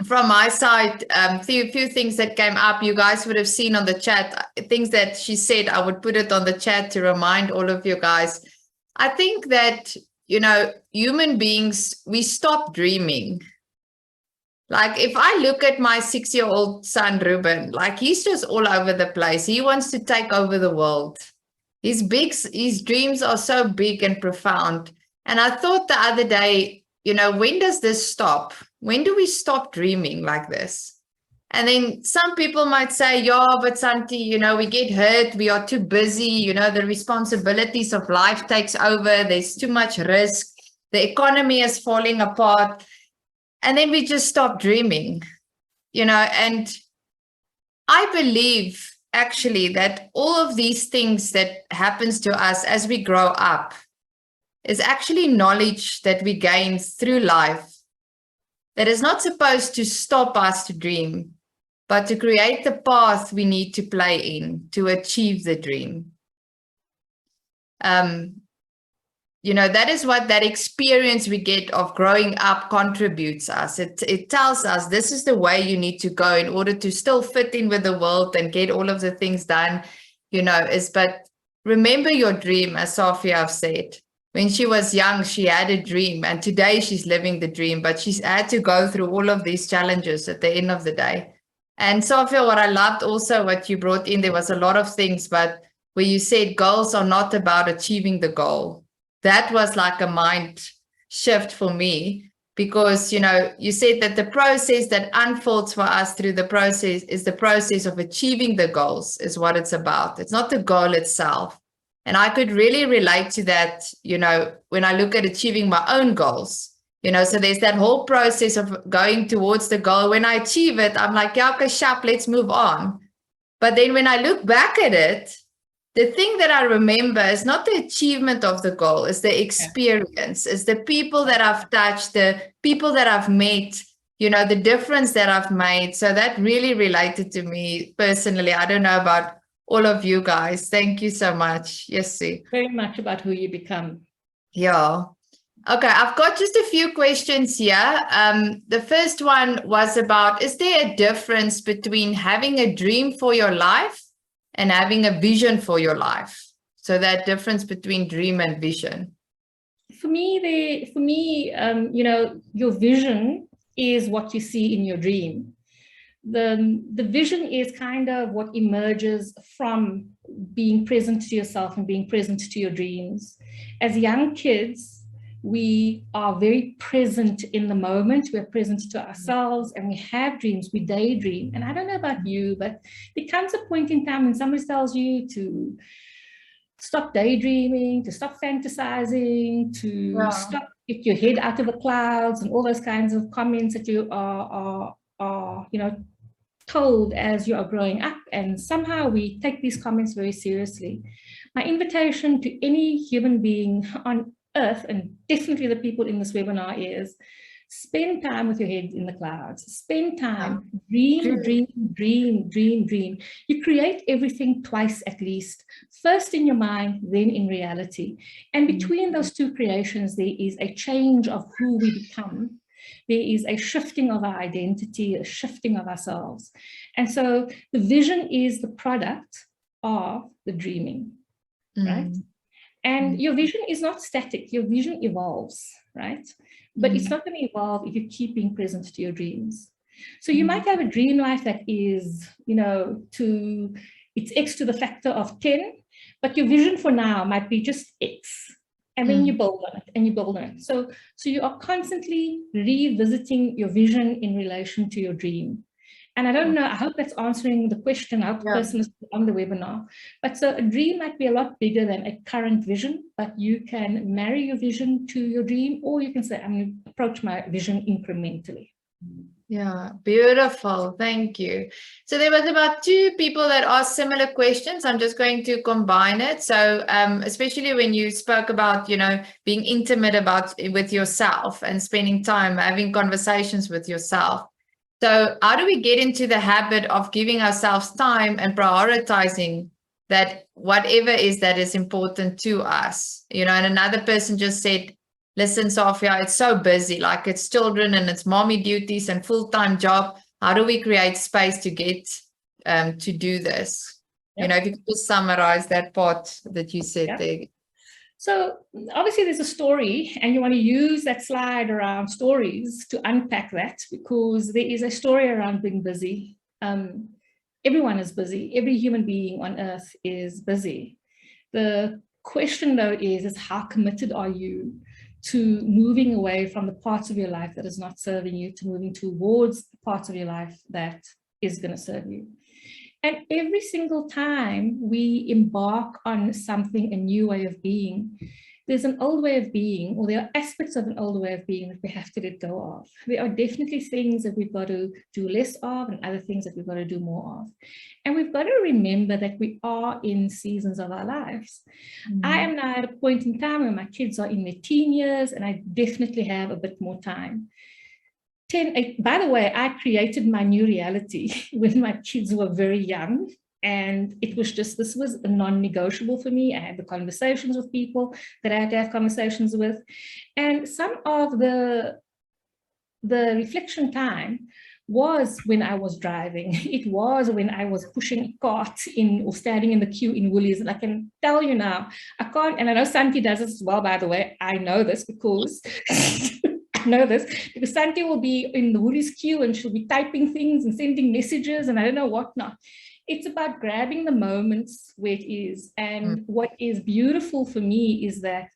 from my side, few things that came up, you guys would have seen on the chat, things that she said, I would put it on the chat to remind all of you guys. I think that, you know, human beings, we stop dreaming. Like if I look at my 6-year-old son, Ruben, like he's just all over the place. He wants to take over the world. His dreams are so big and profound. And I thought the other day, you know, when does this stop? When do we stop dreaming like this? And then some people might say, yeah, but Santi, you know, we get hurt. We are too busy. You know, the responsibilities of life takes over. There's too much risk. The economy is falling apart. And then we just stop dreaming, you know, and I believe actually that all of these things that happens to us as we grow up is actually knowledge that we gain through life that is not supposed to stop us to dream, but to create the path we need to play in to achieve the dream. You know, that is what that experience we get of growing up contributes us. It tells us this is the way you need to go in order to still fit in with the world and get all of the things done, you know, but remember your dream, as Sophia have said. When she was young, she had a dream, and today she's living the dream, but she's had to go through all of these challenges at the end of the day. And Sophia, what I loved also what you brought in, there was a lot of things, but where you said goals are not about achieving the goal. That was like a mind shift for me, because, you know, you said that the process that unfolds for us through the process is the process of achieving the goals is what it's about. It's not the goal itself. And I could really relate to that, you know, when I look at achieving my own goals, you know, so there's that whole process of going towards the goal. When I achieve it, I'm like, yeah, okay, sharp, let's move on. But then when I look back at it, the thing that I remember is not the achievement of the goal, it's the experience, it's the people that I've touched, the people that I've met, you know, the difference that I've made. So that really related to me personally. I don't know about all of you guys. Thank you so much. Yes, see. Very much about who you become. Yeah. Okay, I've got just a few questions here. The first one was about, is there a difference between having a dream for your life and having a vision for your life? So that difference between dream and vision. For me, you know, your vision is what you see in your dream. The vision is kind of what emerges from being present to yourself and being present to your dreams. As young kids, we are very present in the moment. We're present to ourselves and we have dreams, we daydream. And I don't know about you, but there comes a point in time when somebody tells you to stop daydreaming, to stop fantasizing, to stop, get your head out of the clouds, and all those kinds of comments that you are told as you are growing up. And somehow we take these comments very seriously. My invitation to any human being on earth, and definitely the people in this webinar, is spend time with your head in the clouds. Spend time, dream, dream, dream, dream, dream. You create everything twice at least. First in your mind, then in reality. And between those two creations, there is a change of who we become. There is a shifting of our identity, a shifting of ourselves. And so the vision is the product of the dreaming, right? And your vision is not static, your vision evolves, right? But it's not going to evolve if you keep being present to your dreams. So you might have a dream life that is, it's X to the factor of 10, but your vision for now might be just X. And then you build on it and you build on it. So you are constantly revisiting your vision in relation to your dream. And I don't know, I hope that's answering the question. I hope the person is on the webinar. But so a dream might be a lot bigger than a current vision, but you can marry your vision to your dream, or you can say, I'm going to approach my vision incrementally. Yeah, beautiful. Thank you. So there was about 2 people that asked similar questions. I'm just going to combine it. So especially when you spoke about, being intimate with yourself and spending time having conversations with yourself. So how do we get into the habit of giving ourselves time and prioritizing that whatever is that is important to us? And another person just said, listen, Sophia, it's so busy, like it's children and it's mommy duties and full-time job. How do we create space to get to do this? If you could just summarize that part that you said there. So obviously there's a story, and you want to use that slide around stories to unpack that, because there is a story around being busy. Everyone is busy. Every human being on earth is busy. The question though is how committed are you to moving away from the parts of your life that is not serving you, to moving towards the parts of your life that is going to serve you. And every single time we embark on something, a new way of being, there's an old way of being, or there are aspects of an old way of being that we have to let go of. There are definitely things that we've got to do less of and other things that we've got to do more of. And we've got to remember that we are in seasons of our lives. I am now at a point in time where my kids are in their teen years, and I definitely have a bit more time. By the way, I created my new reality when my kids were very young. And it was just, this was a non-negotiable for me. I had the conversations with people that I had to have conversations with. And some of the reflection time was when I was driving. It was when I was pushing a cart in or standing in the queue in Woolies. And I can tell you now, I can't, and I know Santi does this as well, by the way. I know this because Santi will be in the Woolies queue and she'll be typing things and sending messages and I don't know what not. It's about grabbing the moments where it is. And what is beautiful for me is that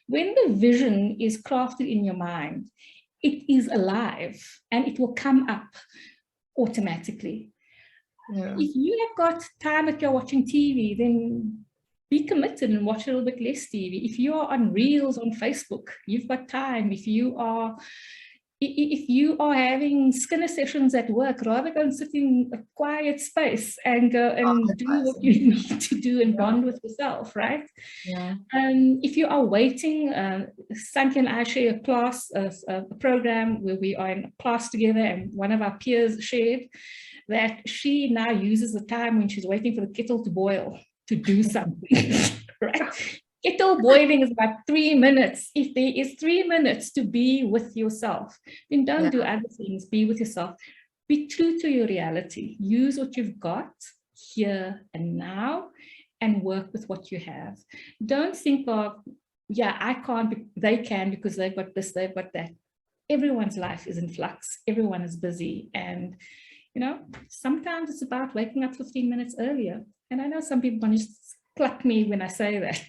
when the vision is crafted in your mind, it is alive and it will come up automatically. If you have got time that you're watching TV, then be committed and watch a little bit less TV. If you are on Reels on Facebook, you've got time. If you are having Skinner sessions at work, rather go and sit in a quiet space and go and do what you need to do and bond with yourself, right? If you are waiting, Santi and I share a class, a program where we are in a class together, and one of our peers shared that she now uses the time when she's waiting for the kettle to boil to do something, right? Kettle boiling is about 3 minutes. If there is 3 minutes to be with yourself, then don't do other things. Be with yourself. Be true to your reality. Use what you've got here and now and work with what you have. Don't think of, I can't, they can because they've got this, they've got that. Everyone's life is in flux. Everyone is busy. And, sometimes it's about waking up 15 minutes earlier. And I know some people want to cluck me when I say that.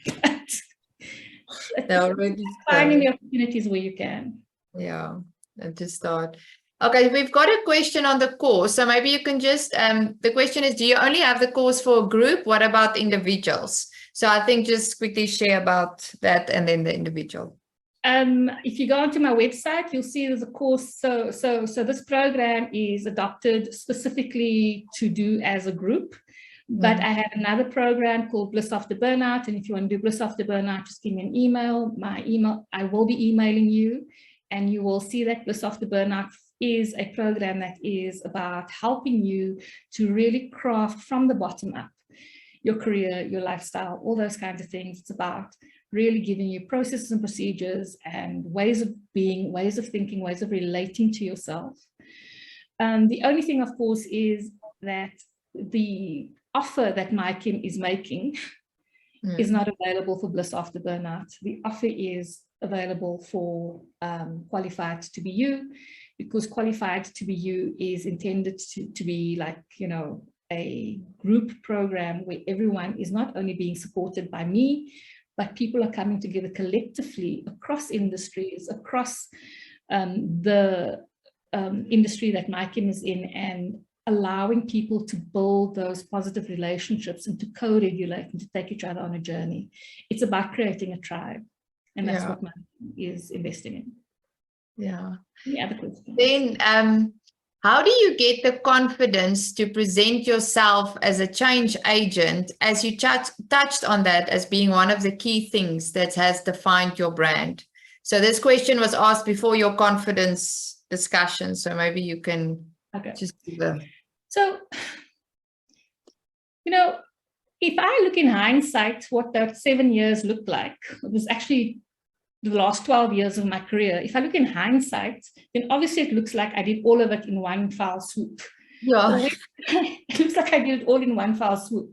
They're already finding the opportunities where you can. Yeah, and to start. Okay, we've got a question on the course. So maybe you can just, the question is, do you only have the course for a group? What about individuals? So I think just quickly share about that and then the individual. If you go onto my website, you'll see there's a course. So this program is adopted specifically to do as a group. But I have another program called Bliss After Burnout. And if you want to do Bliss After Burnout, just give me an email. My email, I will be emailing you, and you will see that Bliss After Burnout is a program that is about helping you to really craft from the bottom up your career, your lifestyle, all those kinds of things. It's about really giving you processes and procedures and ways of being, ways of thinking, ways of relating to yourself. The only thing, of course, is that the offer that MiChem is making is not available for Bliss After Burnout. The offer is available for Qualified to Be You, because Qualified to Be You is intended to be like, you know, a group program where everyone is not only being supported by me, but people are coming together collectively across industries, across the industry that MiChem is in, and allowing people to build those positive relationships and to co-regulate and to take each other on a journey. It's about creating a tribe, and that's what MiChem is investing in. Yeah. Any other questions? Then, how do you get the confidence to present yourself as a change agent, as you touched on that as being one of the key things that has defined your brand? So this question was asked before your confidence discussion, so maybe you can just do the... So, you know, if I look in hindsight what that 7 years looked like, it was actually the last 12 years of my career. If I look in hindsight, then obviously it looks like I did all of it in one foul swoop. Yeah. It looks like I did it all in one foul swoop.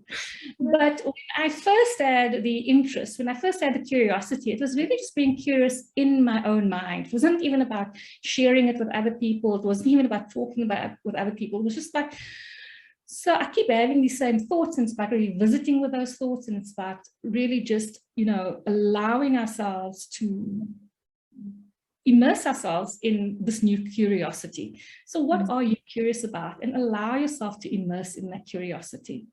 But when I first had the interest, when I first had the curiosity, it was really just being curious in my own mind. It wasn't even about sharing it with other people. It wasn't even about talking about it with other people. It was just like, so I keep having these same thoughts, and it's about really visiting with those thoughts, and it's about really just, you know, allowing ourselves to immerse ourselves in this new curiosity. So what are you curious about? And allow yourself to immerse in that curiosity.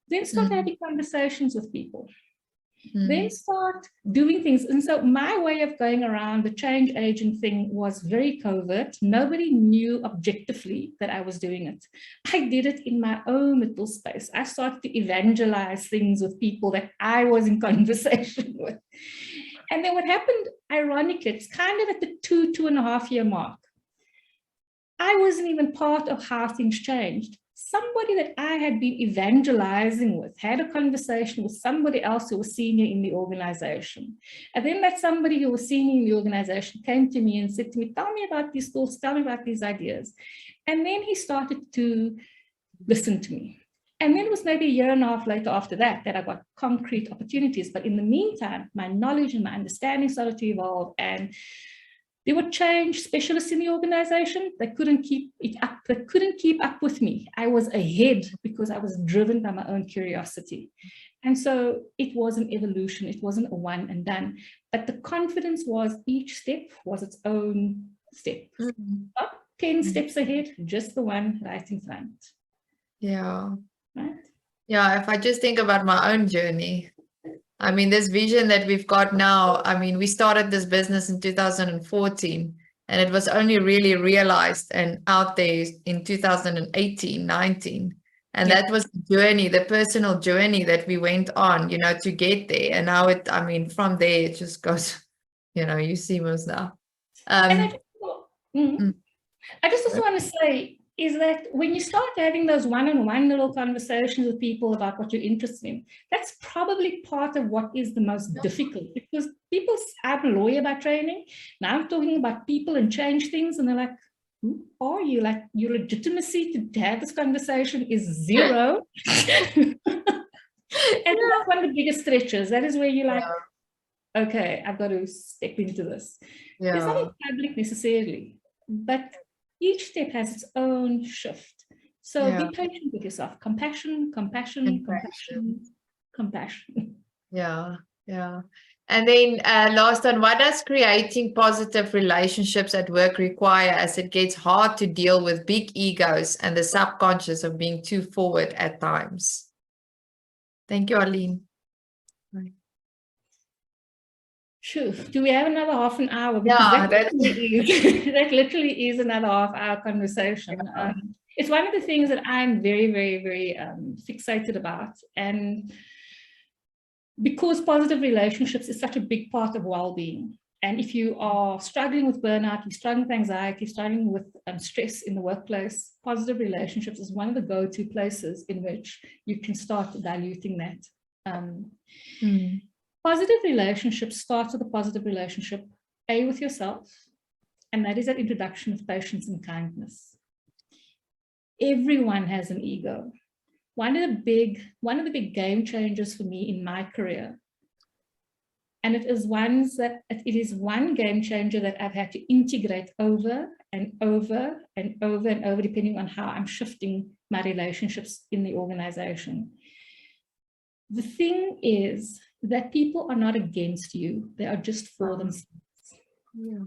Then start having conversations with people. Then start doing things. And so my way of going around the change agent thing was very covert. Nobody knew objectively that I was doing it. I did it in my own little space. I started to evangelize things with people that I was in conversation with. And then what happened, ironically, it's kind of at the 2.5 year mark. I wasn't even part of how things changed. Somebody that I had been evangelizing with had a conversation with somebody else who was senior in the organization. And then that somebody who was senior in the organization came to me and said to me, tell me about these thoughts, tell me about these ideas. And then he started to listen to me. And then it was maybe 1.5 years later after that I got concrete opportunities. But in the meantime, my knowledge and my understanding started to evolve, and there were change specialists in the organization that couldn't keep it up, that couldn't keep up with me. I was ahead because I was driven by my own curiosity. And so it was an evolution. It wasn't a one and done, but the confidence was each step was its own step. Not 10 steps ahead, just the one right in front. Yeah. Right? Yeah, if I just think about my own journey, I mean, this vision that we've got now, I mean, we started this business in 2014, and it was only really realized and out there in 2018, 19. And that was the journey, the personal journey that we went on, you know, to get there. And now it, I mean, from there, it just goes, you know, you see us now. I just also want to say, is that when you start having those one-on-one little conversations with people about what you're interested in, that's probably part of what is the most difficult, because people, I'm a lawyer by training. Now I'm talking about people and change things, and they're like, who are you? Like, your legitimacy to have this conversation is zero. And that's one of the biggest stretches. That is where you're like, okay, I've got to step into this. It's not in public necessarily, but each step has its own shift. So be patient with yourself. Compassion, compassion, compassion. compassion. Yeah, yeah. And then last one, what does creating positive relationships at work require as it gets hard to deal with big egos and the subconscious of being too forward at times? Thank you, Arlene. Sure. Do we have another half an hour? Yeah, that literally is another half-hour conversation. Yeah. It's one of the things that I'm very, very, very fixated about. And because positive relationships is such a big part of well-being. And if you are struggling with burnout, you're struggling with anxiety, struggling with stress in the workplace, positive relationships is one of the go-to places in which you can start diluting that. Positive relationships start with a positive relationship, with yourself, and that is that introduction of patience and kindness. Everyone has an ego. One of the big game changers for me in my career, and it is one game changer that I've had to integrate over and over and over and over, depending on how I'm shifting my relationships in the organization. The thing is that people are not against you; they are just for themselves. Yeah.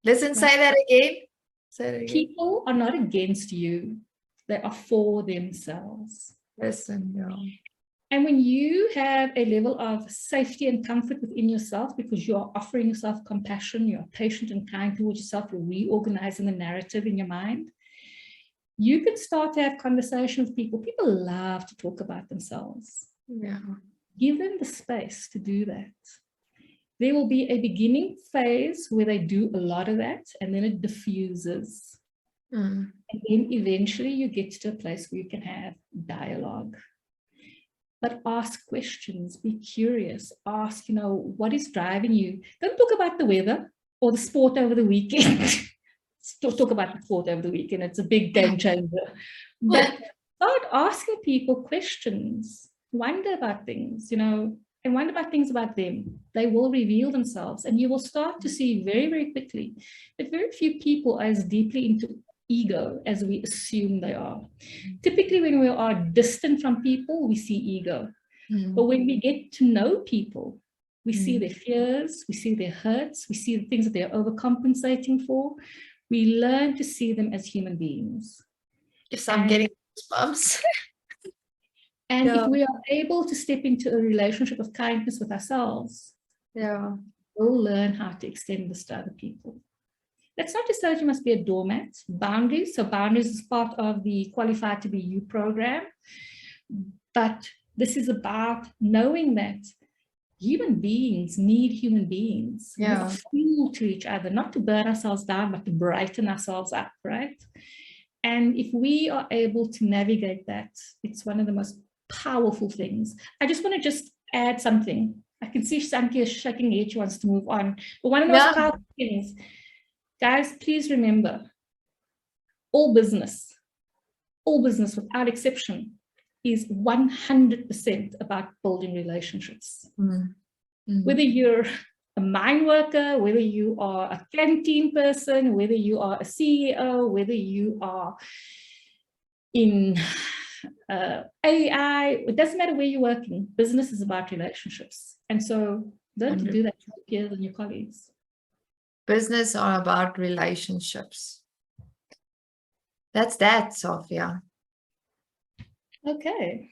Listen, say that again. Say that again. People are not against you; they are for themselves. Listen, yeah. And when you have a level of safety and comfort within yourself, because you are offering yourself compassion, you are patient and kind towards yourself, you're reorganizing the narrative in your mind, you can start to have conversation with people. People love to talk about themselves. Yeah. Give them the space to do that. There will be a beginning phase where they do a lot of that, and then it diffuses. And then eventually you get to a place where you can have dialogue. But ask questions, be curious, ask, what is driving you? Don't talk about the weather or the sport over the weekend. Talk about the sport over the weekend. It's a big game changer. But start asking people questions. Wonder about things, and wonder about things about them. They will reveal themselves, and you will start to see very, very quickly that very few people are as deeply into ego as we assume they are. Typically, when we are distant from people, we see ego. But when we get to know people, we see their fears, we see their hurts, we see the things that they're overcompensating for. We learn to see them as human beings. Yes, I'm getting goosebumps. And if we are able to step into a relationship of kindness with ourselves, we'll learn how to extend this to other people. That's not to say that you must be a doormat. Boundaries. So boundaries is part of the Qualified to Be You program. But this is about knowing that human beings need human beings. Yeah. We're fuel to each other, not to burn ourselves down, but to brighten ourselves up, right? And if we are able to navigate that, it's one of the most powerful things. I just want to add something. I can see Santi is shaking her head, she wants to move on. But one of the most powerful things, guys, please remember, all business without exception is 100% about building relationships. Whether you're a mine worker, whether you are a canteen person, whether you are a CEO, whether you are in AI, it doesn't matter where you're working. Business is about relationships. And so learn to do that to your peers and your colleagues. Business are about relationships. That's that, Sophia. Okay.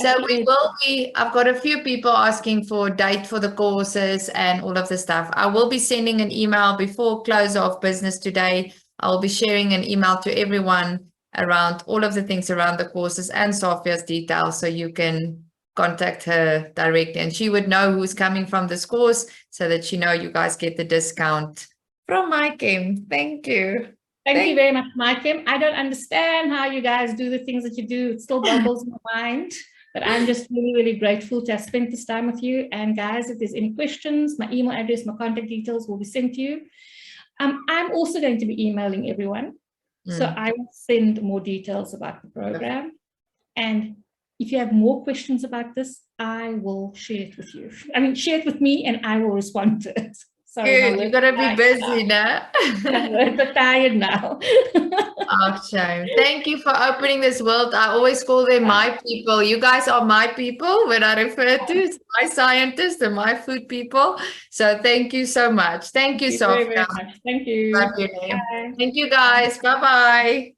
So we will be, I've got a few people asking for a date for the courses and all of the stuff. I will be sending an email before close of business today. I'll be sharing an email to everyone around all of the things around the courses and Sophia's details, so you can contact her directly and she would know who's coming from this course, so that you guys get the discount from MiChem. Thank you. Thank you very much, MiChem. I don't understand how you guys do the things that you do. It still boggles my mind, but I'm just really, really grateful to have spent this time with you. And guys, if there's any questions, my email address, my contact details will be sent to you. I'm also going to be emailing everyone. So I will send more details about the program. And if you have more questions about this, I will share it with you. Share it with me and I will respond to it. Sorry, Good. You're gonna be busy now. I'm tired now. Oh, shame. Thank you for opening this world. I always call them my people. You guys are my people when I refer to it's my scientists and my food people. So thank you so much. Thank you, Thank you very, Sofia. very much. Thank you. Love you. Bye. Thank you, guys. Bye-bye.